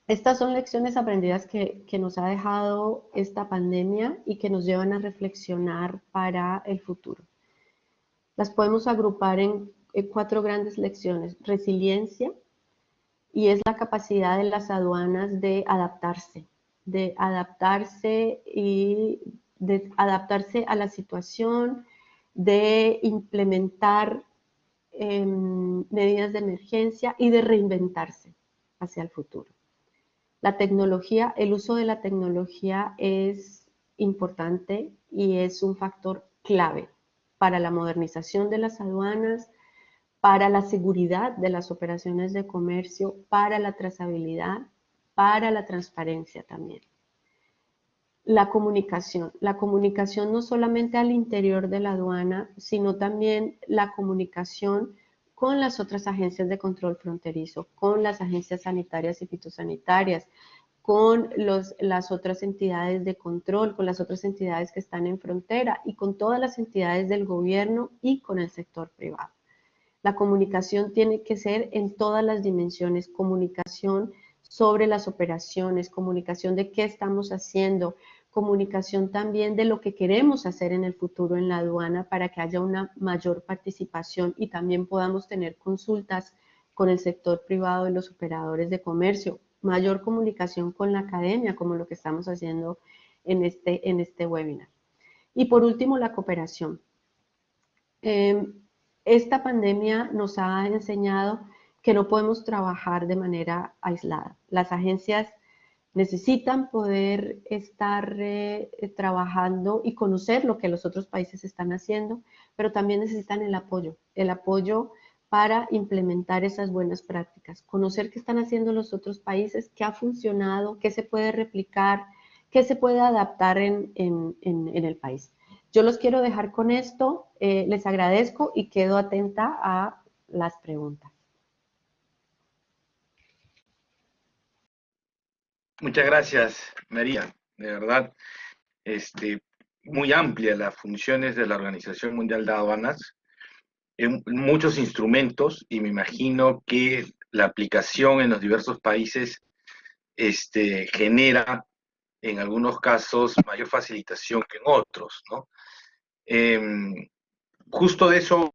Estas son lecciones aprendidas que nos ha dejado esta pandemia y que nos llevan a reflexionar para el futuro. Las podemos agrupar en 4 grandes lecciones. Resiliencia, y es la capacidad de las aduanas de adaptarse a la situación, de implementar medidas de emergencia y de reinventarse hacia el futuro. La tecnología, el uso de la tecnología es importante y es un factor clave para la modernización de las aduanas, para la seguridad de las operaciones de comercio, para la trazabilidad, para la transparencia también. La comunicación no solamente al interior de la aduana, sino también la comunicación con las otras agencias de control fronterizo, con las agencias sanitarias y fitosanitarias, con las otras entidades de control, con las otras entidades que están en frontera y con todas las entidades del gobierno y con el sector privado. La comunicación tiene que ser en todas las dimensiones, comunicación sobre las operaciones, comunicación de qué estamos haciendo, comunicación también de lo que queremos hacer en el futuro en la aduana para que haya una mayor participación y también podamos tener consultas con el sector privado y los operadores de comercio, mayor comunicación con la academia, como lo que estamos haciendo en este webinar. Y por último, la cooperación. Esta pandemia nos ha enseñado que no podemos trabajar de manera aislada. Las agencias necesitan poder estar trabajando y conocer lo que los otros países están haciendo, pero también necesitan el apoyo para implementar esas buenas prácticas, conocer qué están haciendo los otros países, qué ha funcionado, qué se puede replicar, qué se puede adaptar en el país. Yo los quiero dejar con esto, les agradezco y quedo atenta a las preguntas. Muchas gracias, María. De verdad, muy amplia las funciones de la Organización Mundial de Aduanas, muchos instrumentos, y me imagino que la aplicación en los diversos países genera, en algunos casos, mayor facilitación que en otros, ¿no? Justo de eso,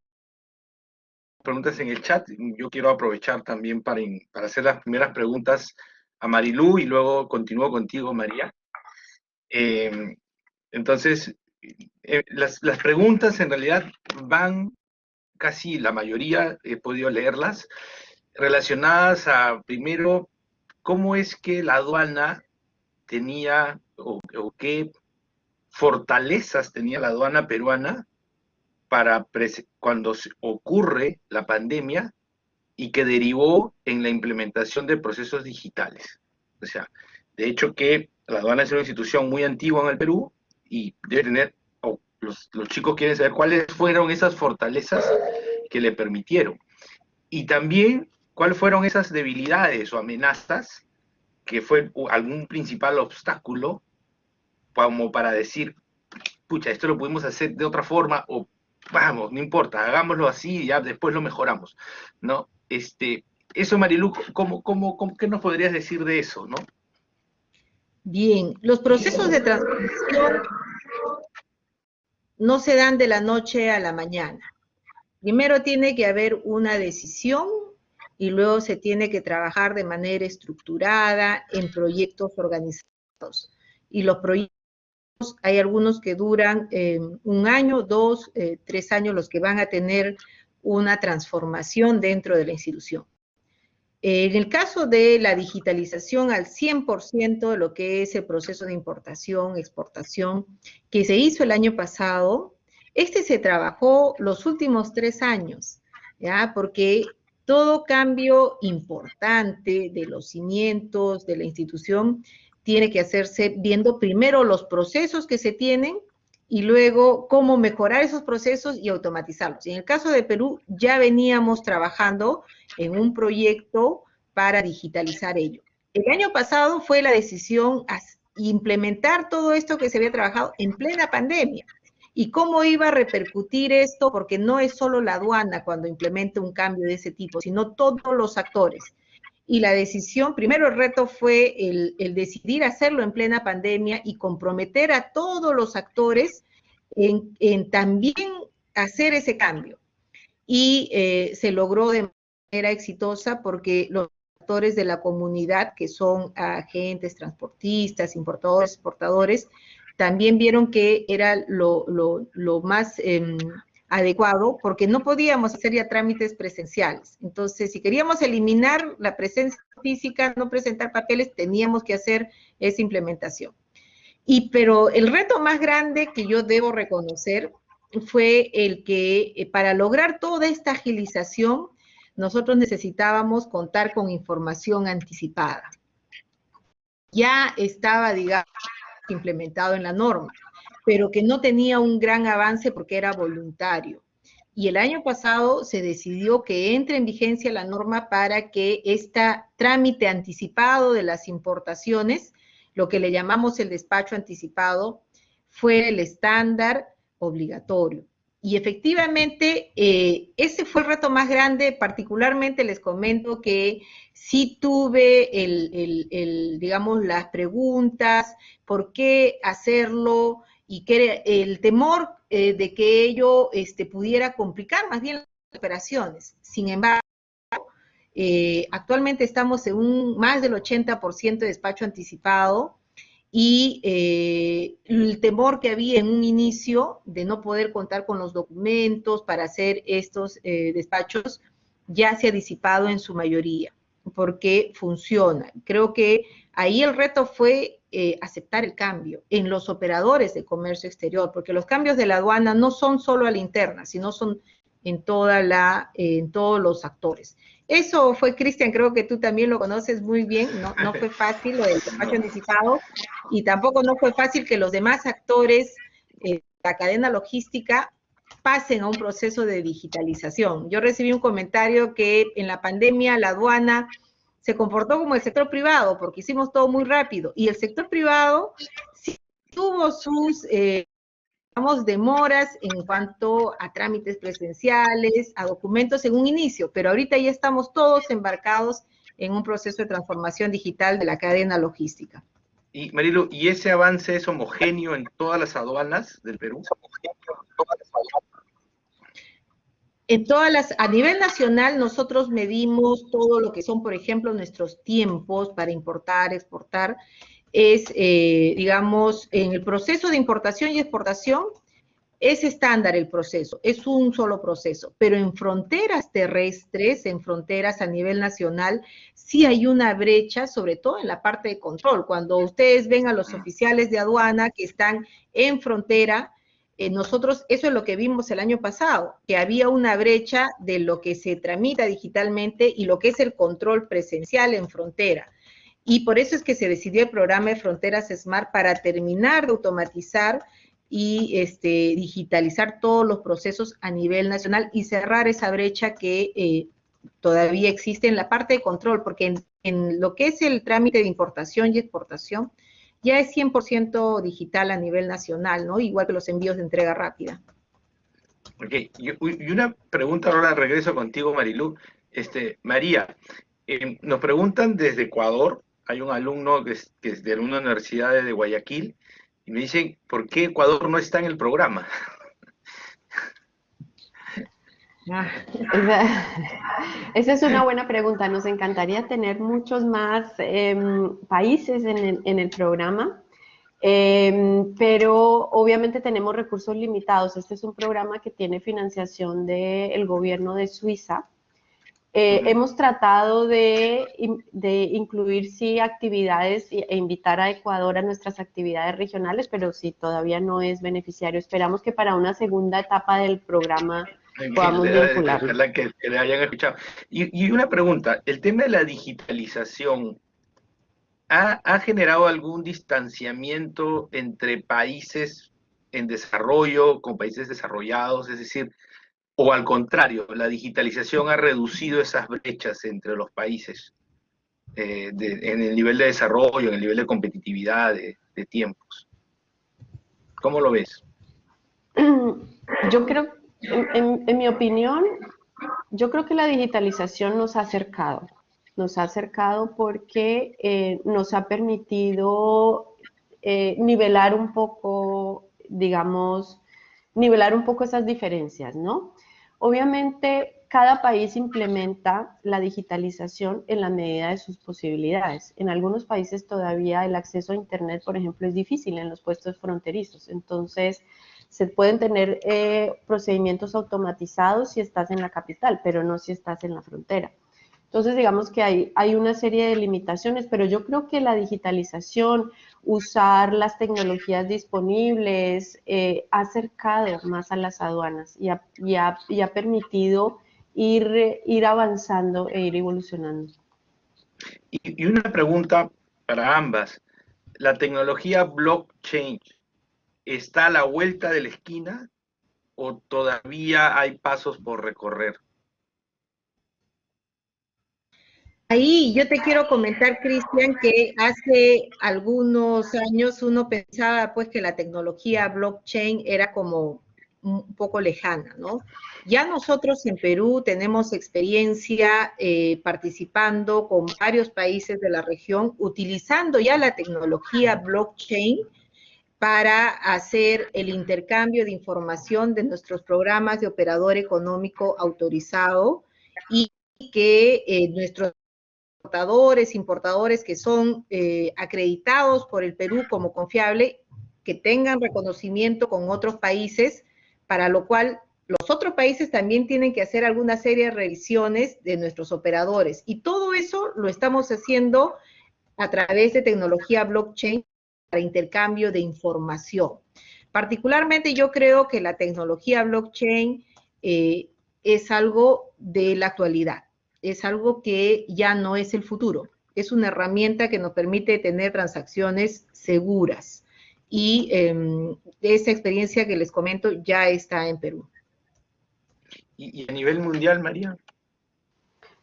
preguntas en el chat, yo quiero aprovechar también para hacer las primeras preguntas a Marilú y luego continúo contigo, María. Entonces, las preguntas en realidad van, casi la mayoría, he podido leerlas, relacionadas a, primero, cómo es que la aduana tenía, o qué fortalezas tenía la aduana peruana para cuando ocurre la pandemia y que derivó en la implementación de procesos digitales. O sea, de hecho que la aduana es una institución muy antigua en el Perú y debe tener, los chicos quieren saber cuáles fueron esas fortalezas que le permitieron. Y también cuáles fueron esas debilidades o amenazas que fue algún principal obstáculo como para decir, pucha, esto lo pudimos hacer de otra forma, o vamos, no importa, hagámoslo así y ya después lo mejoramos, ¿no? Eso, Marilú, ¿qué nos podrías decir de eso, no? Bien, los procesos de transformación no se dan de la noche a la mañana. Primero tiene que haber una decisión y luego se tiene que trabajar de manera estructurada en proyectos organizados. Y los proyectos, hay algunos que duran 1 año, 2, 3 años, los que van a tener una transformación dentro de la institución. En el caso de la digitalización al 100% de lo que es el proceso de importación, exportación, que se hizo el año pasado, se trabajó los últimos 3 años, ¿ya? Porque todo cambio importante de los cimientos de la institución tiene que hacerse viendo primero los procesos que se tienen y luego cómo mejorar esos procesos y automatizarlos. Y en el caso de Perú ya veníamos trabajando en un proyecto para digitalizar ello. El año pasado fue la decisión implementar todo esto que se había trabajado en plena pandemia. ¿Y cómo iba a repercutir esto? Porque no es solo la aduana cuando implementa un cambio de ese tipo, sino todos los actores. Y la decisión, primero el reto fue el decidir hacerlo en plena pandemia y comprometer a todos los actores en también hacer ese cambio. Y se logró de manera exitosa porque los actores de la comunidad, que son agentes, transportistas, importadores, exportadores, también vieron que era lo más adecuado, porque no podíamos hacer ya trámites presenciales. Entonces, si queríamos eliminar la presencia física, no presentar papeles, teníamos que hacer esa implementación. Pero el reto más grande que yo debo reconocer fue el que para lograr toda esta agilización, nosotros necesitábamos contar con información anticipada. Ya estaba, digamos, implementado en la norma, pero que no tenía un gran avance porque era voluntario. Y el año pasado se decidió que entre en vigencia la norma para que este trámite anticipado de las importaciones, lo que le llamamos el despacho anticipado, fuera el estándar obligatorio. Y efectivamente, ese fue el reto más grande. Particularmente les comento que sí tuve digamos, las preguntas, por qué hacerlo, y que el temor de que ello pudiera complicar más bien las operaciones. Sin embargo, actualmente estamos en más del 80% de despacho anticipado, y el temor que había en un inicio de no poder contar con los documentos para hacer estos despachos ya se ha disipado en su mayoría, porque funciona. Creo que ahí el reto fue aceptar el cambio en los operadores de comercio exterior, porque los cambios de la aduana no son solo a la interna, sino son en todos los actores. Eso fue, Cristian, creo que tú también lo conoces muy bien, no fue fácil lo del despacho anticipado, y tampoco no fue fácil que los demás actores de la cadena logística pasen a un proceso de digitalización. Yo recibí un comentario que en la pandemia la aduana se comportó como el sector privado, porque hicimos todo muy rápido, y el sector privado sí tuvo sus demoras en cuanto a trámites presenciales, a documentos en un inicio, pero ahorita ya estamos todos embarcados en un proceso de transformación digital de la cadena logística. Y Marilu, ¿y ese avance es homogéneo en todas las aduanas del Perú? A nivel nacional nosotros medimos todo lo que son, por ejemplo, nuestros tiempos para importar, exportar. Digamos, en el proceso de importación y exportación, es estándar el proceso, es un solo proceso, pero en fronteras terrestres, en fronteras a nivel nacional, sí hay una brecha, sobre todo en la parte de control. Cuando ustedes ven a los oficiales de aduana que están en frontera, nosotros, eso es lo que vimos el año pasado, que había una brecha de lo que se tramita digitalmente y lo que es el control presencial en frontera. Y por eso es que se decidió el programa de Fronteras Smart para terminar de automatizar y digitalizar todos los procesos a nivel nacional y cerrar esa brecha que todavía existe en la parte de control, porque en lo que es el trámite de importación y exportación, ya es 100% digital a nivel nacional, ¿no? Igual que los envíos de entrega rápida. Ok, y una pregunta ahora, regreso contigo, Marilu. María, nos preguntan desde Ecuador, hay un alumno que es de una universidad de Guayaquil, y me dicen, ¿por qué Ecuador no está en el programa? Esa es una buena pregunta. Nos encantaría tener muchos más países en el programa, pero obviamente tenemos recursos limitados. Este es un programa que tiene financiación del gobierno de Suiza. Hemos tratado de incluir, sí, actividades e invitar a Ecuador a nuestras actividades regionales, pero sí, todavía no es beneficiario. Esperamos que para una segunda etapa del programa podamos vincularlo. Ojalá que le hayan escuchado. Y una pregunta, el tema de la digitalización, ¿ha generado algún distanciamiento entre países en desarrollo con países desarrollados? Es decir, o al contrario, la digitalización ha reducido esas brechas entre los países. en el nivel de desarrollo, en el nivel de competitividad, de tiempos. ¿Cómo lo ves? Yo creo, en mi opinión, yo creo que la digitalización nos ha acercado porque nos ha permitido nivelar un poco, digamos, nivelar un poco esas diferencias, ¿no? Obviamente, cada país implementa la digitalización en la medida de sus posibilidades. En algunos países todavía el acceso a Internet, por ejemplo, es difícil en los puestos fronterizos. Entonces, se pueden tener procedimientos automatizados si estás en la capital, pero no si estás en la frontera. Entonces, digamos que hay una serie de limitaciones, pero yo creo que la digitalización, usar las tecnologías disponibles, ha acercado más a las aduanas y ha permitido ir avanzando e ir evolucionando. Y una pregunta para ambas. ¿La tecnología blockchain está a la vuelta de la esquina o todavía hay pasos por recorrer? Ahí yo te quiero comentar, Cristian, que hace algunos años uno pensaba pues que la tecnología blockchain era como un poco lejana, ¿no? Ya nosotros en Perú tenemos experiencia participando con varios países de la región utilizando ya la tecnología blockchain para hacer el intercambio de información de nuestros programas de operador económico autorizado y que nuestros importadores que son acreditados por el Perú como confiable, que tengan reconocimiento con otros países, para lo cual los otros países también tienen que hacer alguna serie de revisiones de nuestros operadores. Y todo eso lo estamos haciendo a través de tecnología blockchain para intercambio de información. Particularmente yo creo que la tecnología blockchain es algo de la actualidad. Es algo que ya no es el futuro, es una herramienta que nos permite tener transacciones seguras y esa experiencia que les comento ya está en Perú. ¿Y a nivel mundial, María?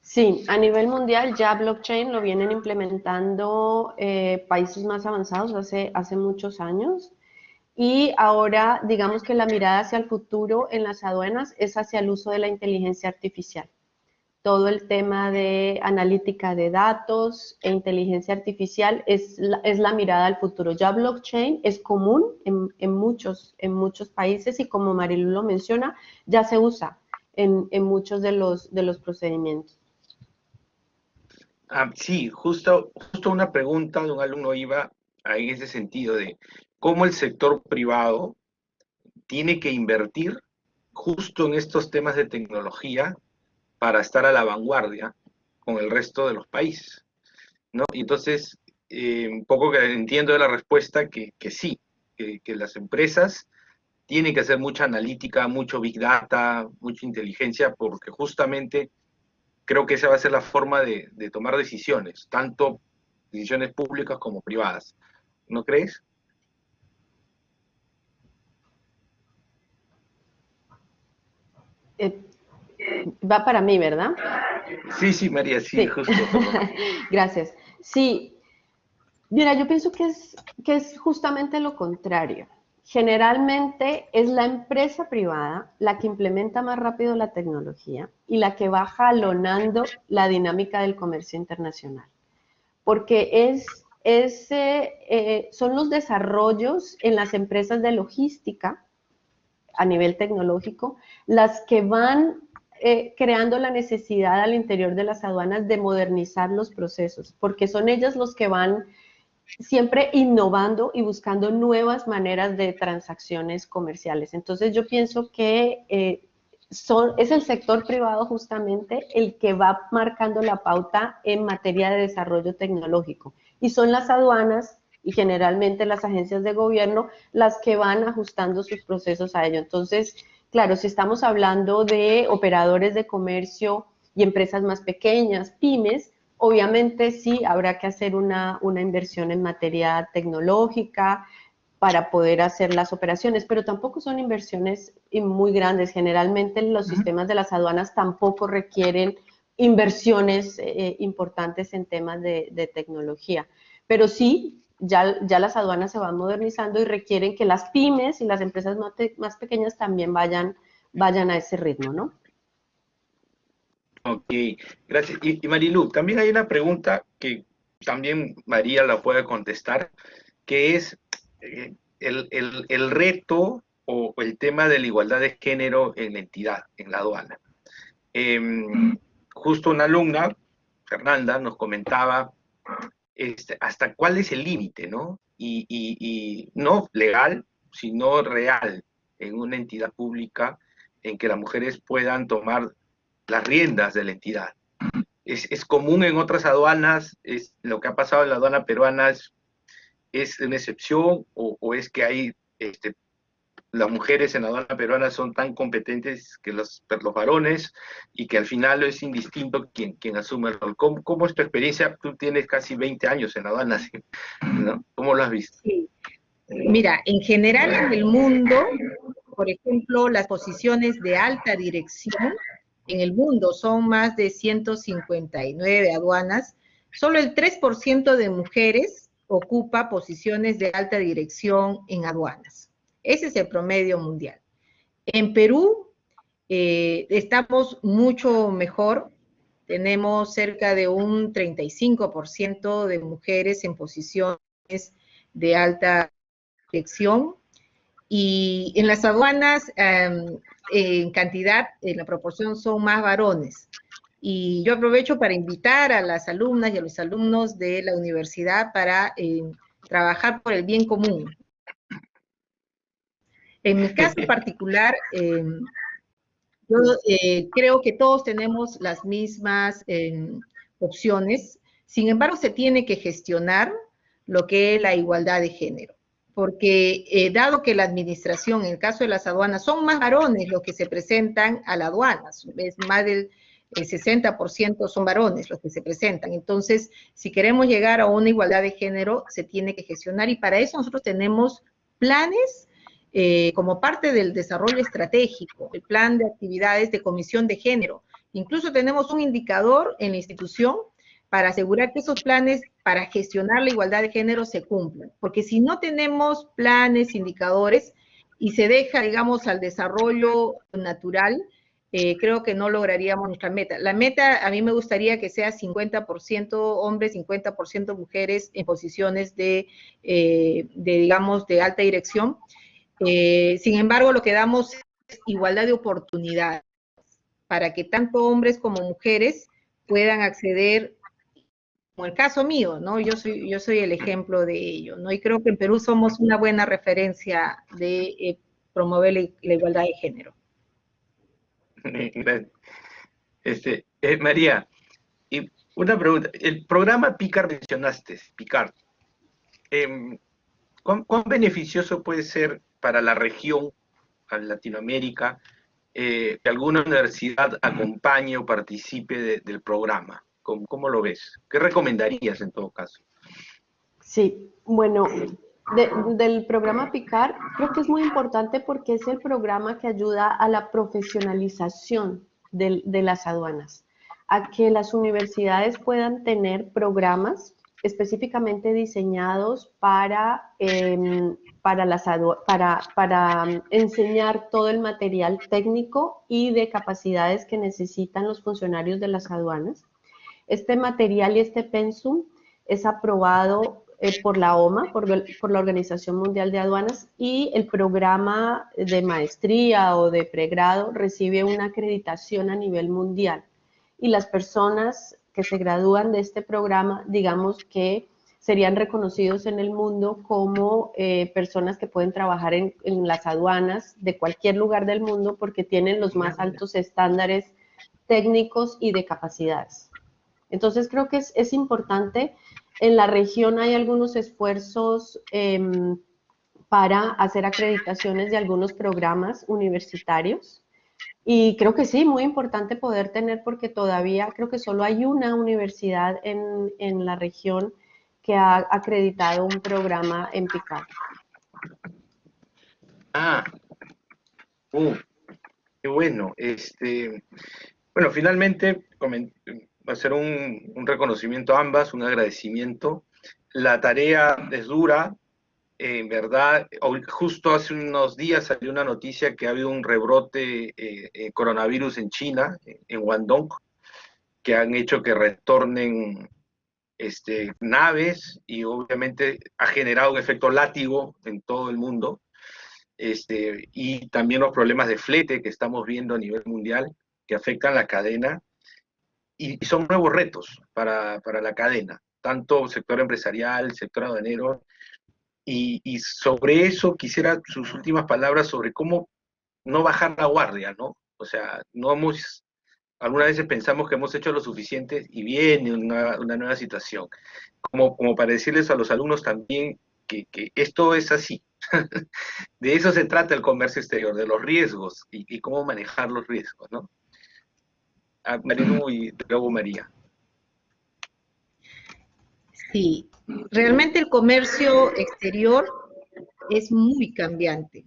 Sí, a nivel mundial ya blockchain lo vienen implementando países más avanzados hace muchos años. Y ahora, digamos que la mirada hacia el futuro en las aduanas es hacia el uso de la inteligencia artificial. Todo el tema de analítica de datos e inteligencia artificial es la mirada al futuro. Ya blockchain es común en muchos países y como Marilu lo menciona, ya se usa en muchos de los procedimientos. Sí, justo una pregunta de un alumno iba en ese sentido de cómo el sector privado tiene que invertir justo en estos temas de tecnología para estar a la vanguardia con el resto de los países, ¿no? Y entonces, un poco que entiendo de la respuesta que sí, que las empresas tienen que hacer mucha analítica, mucho big data, mucha inteligencia, porque justamente creo que esa va a ser la forma de tomar decisiones, tanto decisiones públicas como privadas. ¿No crees? Va para mí, ¿verdad? Sí, María, sí, Sí. justo. Perdón. Gracias. Sí, mira, yo pienso que es justamente lo contrario. Generalmente es la empresa privada la que implementa más rápido la tecnología y la que va jalonando la dinámica del comercio internacional. Porque son los desarrollos en las empresas de logística a nivel tecnológico las que van creando la necesidad al interior de las aduanas de modernizar los procesos, porque son ellos los que van siempre innovando y buscando nuevas maneras de transacciones comerciales. Entonces yo pienso que es el sector privado justamente el que va marcando la pauta en materia de desarrollo tecnológico. Y son las aduanas y generalmente las agencias de gobierno las que van ajustando sus procesos a ello. Entonces, claro, si estamos hablando de operadores de comercio y empresas más pequeñas, pymes, obviamente sí habrá que hacer una inversión en materia tecnológica para poder hacer las operaciones, pero tampoco son inversiones muy grandes. Generalmente los sistemas de las aduanas tampoco requieren inversiones importantes en temas de tecnología. Pero sí, ya las aduanas se van modernizando y requieren que las pymes y las empresas más pequeñas también vayan a ese ritmo, ¿no? Ok, gracias. Y Marilu, también hay una pregunta que también María la puede contestar, que es el reto o el tema de la igualdad de género en la entidad, en la aduana. Justo una alumna, Fernanda, nos comentaba hasta cuál es el límite, ¿no? Y no legal, sino real, en una entidad pública en que las mujeres puedan tomar las riendas de la entidad. Es común en otras aduanas, lo que ha pasado en la aduana peruana es una excepción o es que hay las mujeres en la aduana peruana son tan competentes que los varones y que al final es indistinto quien asume el rol. ¿Cómo es tu experiencia? Tú tienes casi 20 años en la aduana, ¿no? ¿Cómo lo has visto? Sí. Mira, en general en el mundo, por ejemplo, las posiciones de alta dirección en el mundo son más de 159 aduanas, solo el 3% de mujeres ocupa posiciones de alta dirección en aduanas. Ese es el promedio mundial. En Perú estamos mucho mejor, tenemos cerca de un 35% de mujeres en posiciones de alta dirección, y en las aduanas en cantidad, en la proporción son más varones. Y yo aprovecho para invitar a las alumnas y a los alumnos de la universidad para trabajar por el bien común. En mi caso particular, yo creo que todos tenemos las mismas opciones, sin embargo se tiene que gestionar lo que es la igualdad de género, porque dado que la administración, en el caso de las aduanas, son más varones los que se presentan a la aduana, es más del 60% son varones los que se presentan, entonces si queremos llegar a una igualdad de género se tiene que gestionar y para eso nosotros tenemos planes como parte del desarrollo estratégico, el plan de actividades de comisión de género. Incluso tenemos un indicador en la institución para asegurar que esos planes para gestionar la igualdad de género se cumplan. Porque si no tenemos planes, indicadores, y se deja, digamos, al desarrollo natural, creo que no lograríamos nuestra meta. La meta, a mí me gustaría que sea 50% hombres, 50% mujeres en posiciones digamos, de alta dirección. Sin embargo, lo que damos es igualdad de oportunidades para que tanto hombres como mujeres puedan acceder, como el caso mío, ¿no? Yo soy el ejemplo de ello, ¿no? Y creo que en Perú somos una buena referencia de promover la igualdad de género. María, y una pregunta. El programa PICAR mencionaste, PICAR. ¿Cuán beneficioso puede ser para la región, para Latinoamérica, que alguna universidad acompañe o participe del programa? ¿Cómo lo ves? ¿Qué recomendarías en todo caso? Sí, bueno, del programa PICAR creo que es muy importante porque es el programa que ayuda a la profesionalización de las aduanas, a que las universidades puedan tener programas específicamente diseñados para enseñar todo el material técnico y de capacidades que necesitan los funcionarios de las aduanas. Este material y este pensum es aprobado por la OMA, por la Organización Mundial de Aduanas, y el programa de maestría o de pregrado recibe una acreditación a nivel mundial. Y las personas que se gradúan de este programa, digamos que serían reconocidos en el mundo como personas que pueden trabajar en las aduanas de cualquier lugar del mundo porque tienen los más altos estándares técnicos y de capacidades. Entonces creo que es importante. En la región hay algunos esfuerzos para hacer acreditaciones de algunos programas universitarios y creo que sí, muy importante poder tener porque todavía creo que solo hay una universidad en la región que ha acreditado un programa en PICAR. Qué bueno. Bueno, finalmente hacer un reconocimiento a ambas, un agradecimiento. La tarea es dura, en verdad. Justo hace unos días salió una noticia que ha habido un rebrote coronavirus en China, en Guangdong, que han hecho que retornen naves, y obviamente ha generado un efecto látigo en todo el mundo, y también los problemas de flete que estamos viendo a nivel mundial, que afectan la cadena, y son nuevos retos para la cadena, tanto sector empresarial, sector aduanero, y sobre eso quisiera sus últimas palabras sobre cómo no bajar la guardia, ¿no? O sea, no hemos, algunas veces pensamos que hemos hecho lo suficiente y viene una nueva situación, como para decirles a los alumnos también que esto es así. De eso se trata el comercio exterior, de los riesgos y cómo manejar los riesgos, ¿no? A Marilu y luego María. Sí, realmente el comercio exterior es muy cambiante.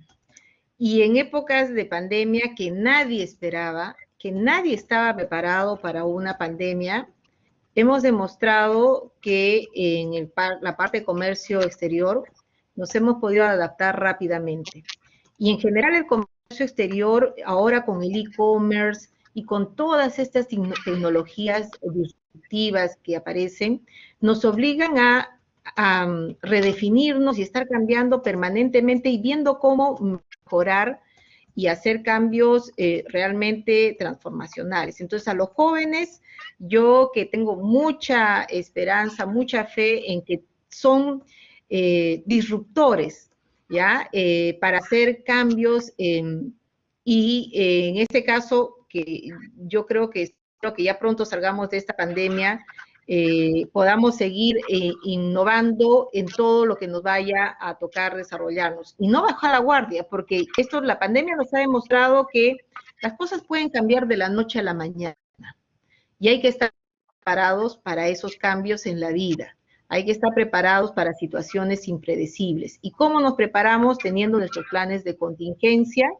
Y en épocas de pandemia que nadie esperaba, que nadie estaba preparado para una pandemia, hemos demostrado que en la parte de comercio exterior nos hemos podido adaptar rápidamente. Y en general el comercio exterior, ahora con el e-commerce y con todas estas tecnologías disruptivas que aparecen, nos obligan a redefinirnos y estar cambiando permanentemente y viendo cómo mejorar y hacer cambios realmente transformacionales. Entonces, a los jóvenes, yo que tengo mucha esperanza, mucha fe en que son disruptores, ¿ya? Para hacer cambios y en este caso, que yo creo que ya pronto salgamos de esta pandemia, podamos seguir innovando en todo lo que nos vaya a tocar desarrollarnos. Y no bajar la guardia, porque la pandemia nos ha demostrado que las cosas pueden cambiar de la noche a la mañana. Y hay que estar preparados para esos cambios en la vida. Hay que estar preparados para situaciones impredecibles. ¿Y cómo nos preparamos? Teniendo nuestros planes de contingencia,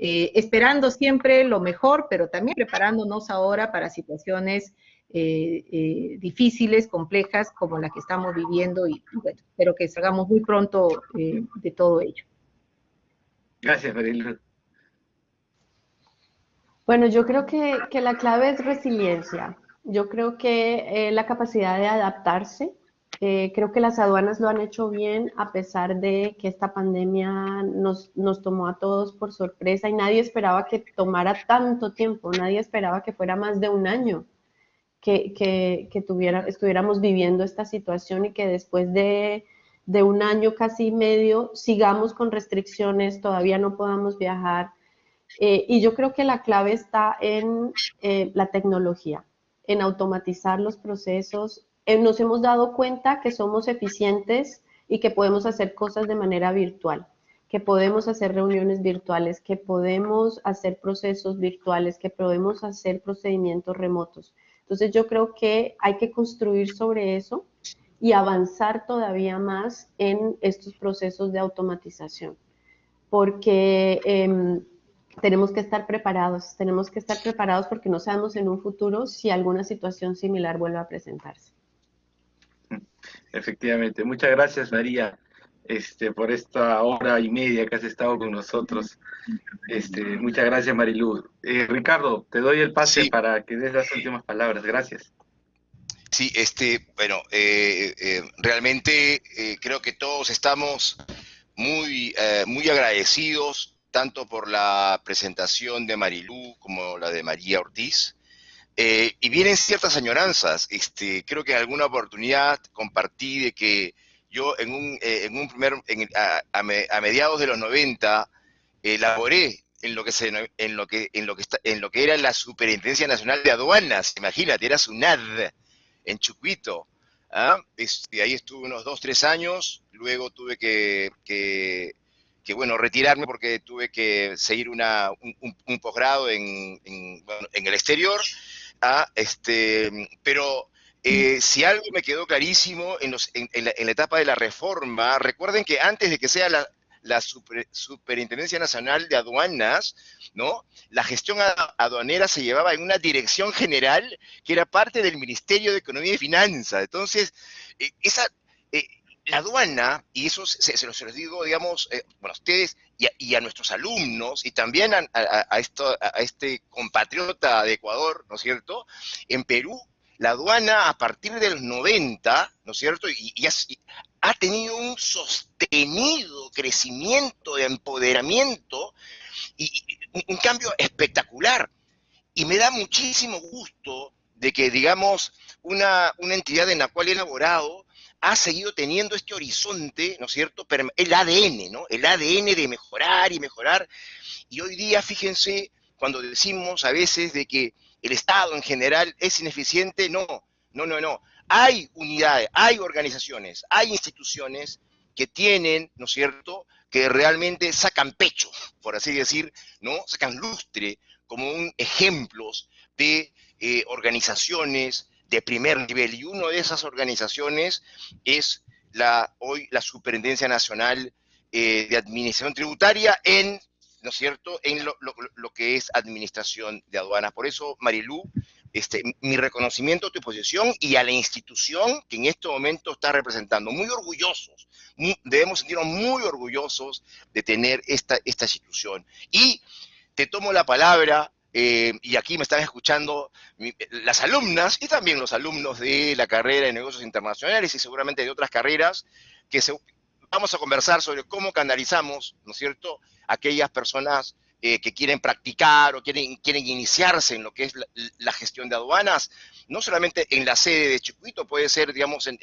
esperando siempre lo mejor, pero también preparándonos ahora para situaciones difíciles, complejas, como la que estamos viviendo, y bueno, espero que salgamos muy pronto de todo ello. Gracias, Marilu. Bueno, yo creo que la clave es resiliencia. Yo creo que la capacidad de adaptarse, creo que las aduanas lo han hecho bien a pesar de que esta pandemia nos tomó a todos por sorpresa y nadie esperaba que tomara tanto tiempo, nadie esperaba que fuera más de un año que estuviéramos viviendo esta situación y que después de un año casi medio sigamos con restricciones, todavía no podamos viajar. Y yo creo que la clave está en la tecnología, en automatizar los procesos. Nos hemos dado cuenta que somos eficientes y que podemos hacer cosas de manera virtual, que podemos hacer reuniones virtuales, que podemos hacer procesos virtuales, que podemos hacer procedimientos remotos. Entonces yo creo que hay que construir sobre eso y avanzar todavía más en estos procesos de automatización, porque tenemos que estar preparados porque no sabemos en un futuro si alguna situación similar vuelve a presentarse. Efectivamente. Muchas gracias, María, por esta hora y media que has estado con nosotros. Muchas gracias, Marilu. Ricardo, te doy el pase para que des las últimas palabras. Gracias. Sí, bueno, realmente creo que todos estamos muy agradecidos, tanto por la presentación de Marilu como la de María Ortiz. Y vienen ciertas añoranzas. Creo que en alguna oportunidad compartí de que yo a mediados de los 90 laboré en lo que era la Superintendencia Nacional de Aduanas. Imagínate, era SUNAD en Chucuito. Ahí estuve unos 2-3 años, luego tuve que retirarme porque tuve que seguir un posgrado en el exterior. Pero si algo me quedó clarísimo en la etapa de la reforma, recuerden que antes de que sea la Superintendencia Nacional de Aduanas, ¿no? La gestión aduanera se llevaba en una dirección general que era parte del Ministerio de Economía y Finanzas. Entonces, la aduana, y eso se los digo, digamos, bueno, a ustedes y a nuestros alumnos, y también a este compatriota de Ecuador, ¿no es cierto? En Perú, la aduana a partir de los 90, ¿no es cierto? Y ha tenido un sostenido crecimiento de empoderamiento y un cambio espectacular. Y me da muchísimo gusto de que, digamos, una entidad en la cual he elaborado ha seguido teniendo este horizonte, ¿no es cierto? El ADN, ¿no? El ADN de mejorar y mejorar. Y hoy día, fíjense, cuando decimos a veces de que el Estado en general es ineficiente, no. Hay unidades, hay organizaciones, hay instituciones que tienen, ¿no es cierto?, que realmente sacan pecho, por así decir, ¿no? Sacan lustre como ejemplos de organizaciones de primer nivel. Y una de esas organizaciones es hoy la Superintendencia Nacional de Administración Tributaria ¿no es cierto?, en lo que es administración de aduanas. Por eso, Marilú, mi reconocimiento a tu posición y a la institución que en este momento está representando. Muy orgullosos, debemos sentirnos muy orgullosos de tener esta institución. Y te tomo la palabra, y aquí me están escuchando las alumnas y también los alumnos de la carrera de negocios internacionales y seguramente de otras carreras, que vamos a conversar sobre cómo canalizamos, ¿no es cierto?, aquellas personas que quieren practicar o quieren iniciarse en lo que es la gestión de aduanas, no solamente en la sede de Chucuito, puede ser, digamos, en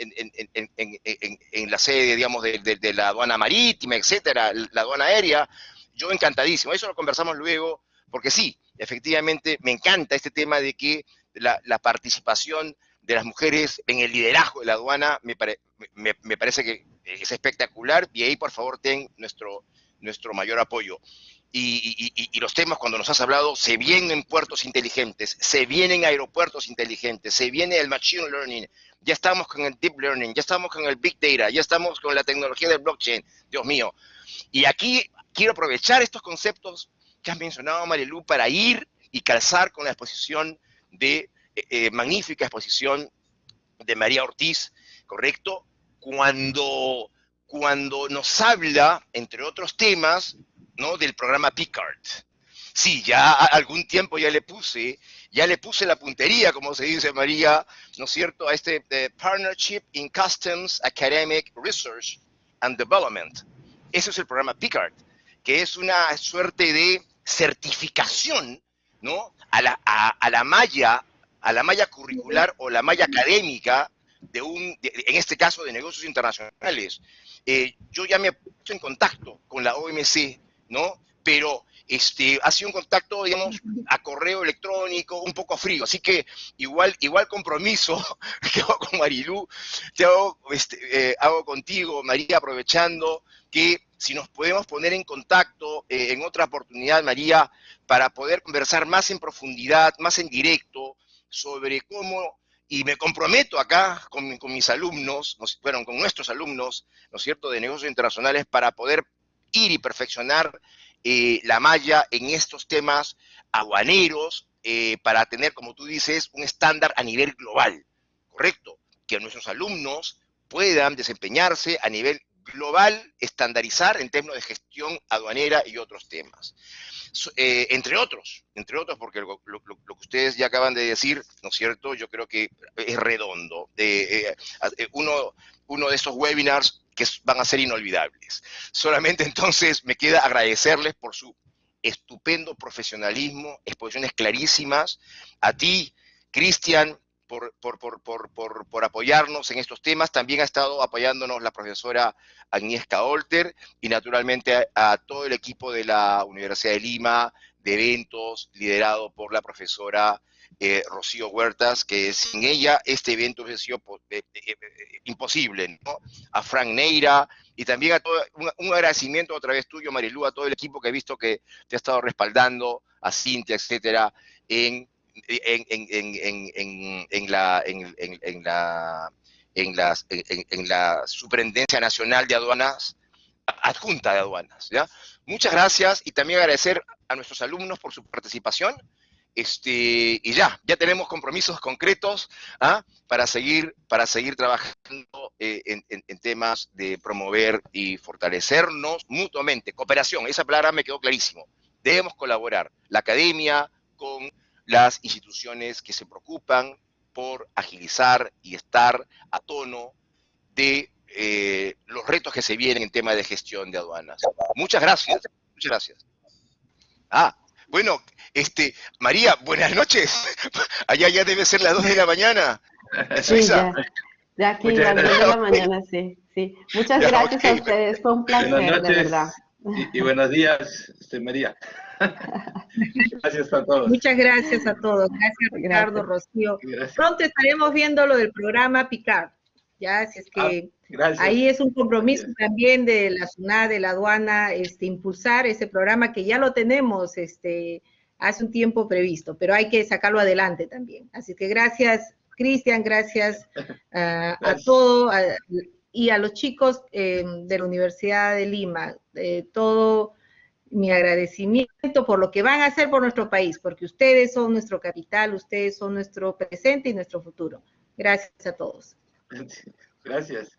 la sede, digamos, de la aduana marítima, etcétera, la aduana aérea. Yo encantadísimo, eso lo conversamos luego, porque sí, efectivamente me encanta este tema de que la participación de las mujeres en el liderazgo de la aduana me parece que es espectacular, y ahí por favor ten nuestro mayor apoyo. Y los temas, cuando nos has hablado, se vienen en puertos inteligentes, se vienen aeropuertos inteligentes, se viene el machine learning, ya estamos con el deep learning, ya estamos con el big data, ya estamos con la tecnología del blockchain, Dios mío. Y aquí quiero aprovechar estos conceptos que has mencionado, Marilú, para ir y calzar con la exposición magnífica exposición de María Ortiz, ¿correcto? Cuando nos habla, entre otros temas, ¿no?, del programa Picard. Sí, ya algún tiempo ya le puse la puntería, como se dice, María, ¿no es cierto?, a este Partnership in Customs Academic Research and Development. Ese es el programa Picard, que es una suerte de certificación, ¿no?, a la malla curricular o la malla académica en este caso, de negocios internacionales. Yo ya me he puesto en contacto con la OMC, ¿no? Pero ha sido un contacto, digamos, a correo electrónico, un poco frío. Así que igual compromiso que hago con Marilú, hago contigo, María, aprovechando que si nos podemos poner en contacto en otra oportunidad, María, para poder conversar más en profundidad, más en directo, sobre cómo, y me comprometo acá con mis alumnos, bueno, con nuestros alumnos, ¿no es cierto?, de negocios internacionales, para poder ir y perfeccionar la malla en estos temas aduaneros, para tener, como tú dices, un estándar a nivel global, ¿correcto? Que nuestros alumnos puedan desempeñarse a nivel global, estandarizar en términos de gestión aduanera y otros temas. Entre otros, porque lo que ustedes ya acaban de decir, ¿no es cierto?, yo creo que es redondo. Uno de estos webinars que van a ser inolvidables. Solamente entonces me queda agradecerles por su estupendo profesionalismo, exposiciones clarísimas. A ti, Cristian, por apoyarnos en estos temas. También ha estado apoyándonos la profesora Agnieszka Olter y naturalmente a todo el equipo de la Universidad de Lima de eventos, liderado por la profesora Rocío Huertas, que sin ella este evento hubiese sido imposible, ¿no? A Frank Neira, y también a todo, un agradecimiento otra vez tuyo, Marilú, a todo el equipo que he visto que te ha estado respaldando, a Cintia, etcétera, en la Superintendencia Nacional de Aduanas, adjunta de aduanas, ¿ya? Muchas gracias y también agradecer a nuestros alumnos por su participación. Y ya tenemos compromisos concretos para seguir trabajando en temas de promover y fortalecernos mutuamente. Cooperación, esa palabra me quedó clarísimo. Debemos colaborar, la academia con las instituciones que se preocupan por agilizar y estar a tono de los retos que se vienen en tema de gestión de aduanas. Muchas gracias. Muchas gracias. Bueno, María, buenas noches. Allá ya debe ser las 2 de la mañana en Suiza. Sí, ya aquí las 2 de la mañana, sí. Muchas gracias a ustedes, fue un placer, buenas noches, de verdad. Y buenos días, María. Gracias a todos. Muchas gracias a todos. Gracias, Ricardo, Rocío. Gracias. Pronto estaremos viendo lo del programa Picard. Ya, si es que ahí es un compromiso también de la SUNAT, de la aduana, impulsar ese programa que ya lo tenemos hace un tiempo previsto, pero hay que sacarlo adelante también. Así que gracias, Cristian, gracias a todos y a los chicos de la Universidad de Lima. Todo mi agradecimiento por lo que van a hacer por nuestro país, porque ustedes son nuestro capital, ustedes son nuestro presente y nuestro futuro. Gracias a todos. Gracias.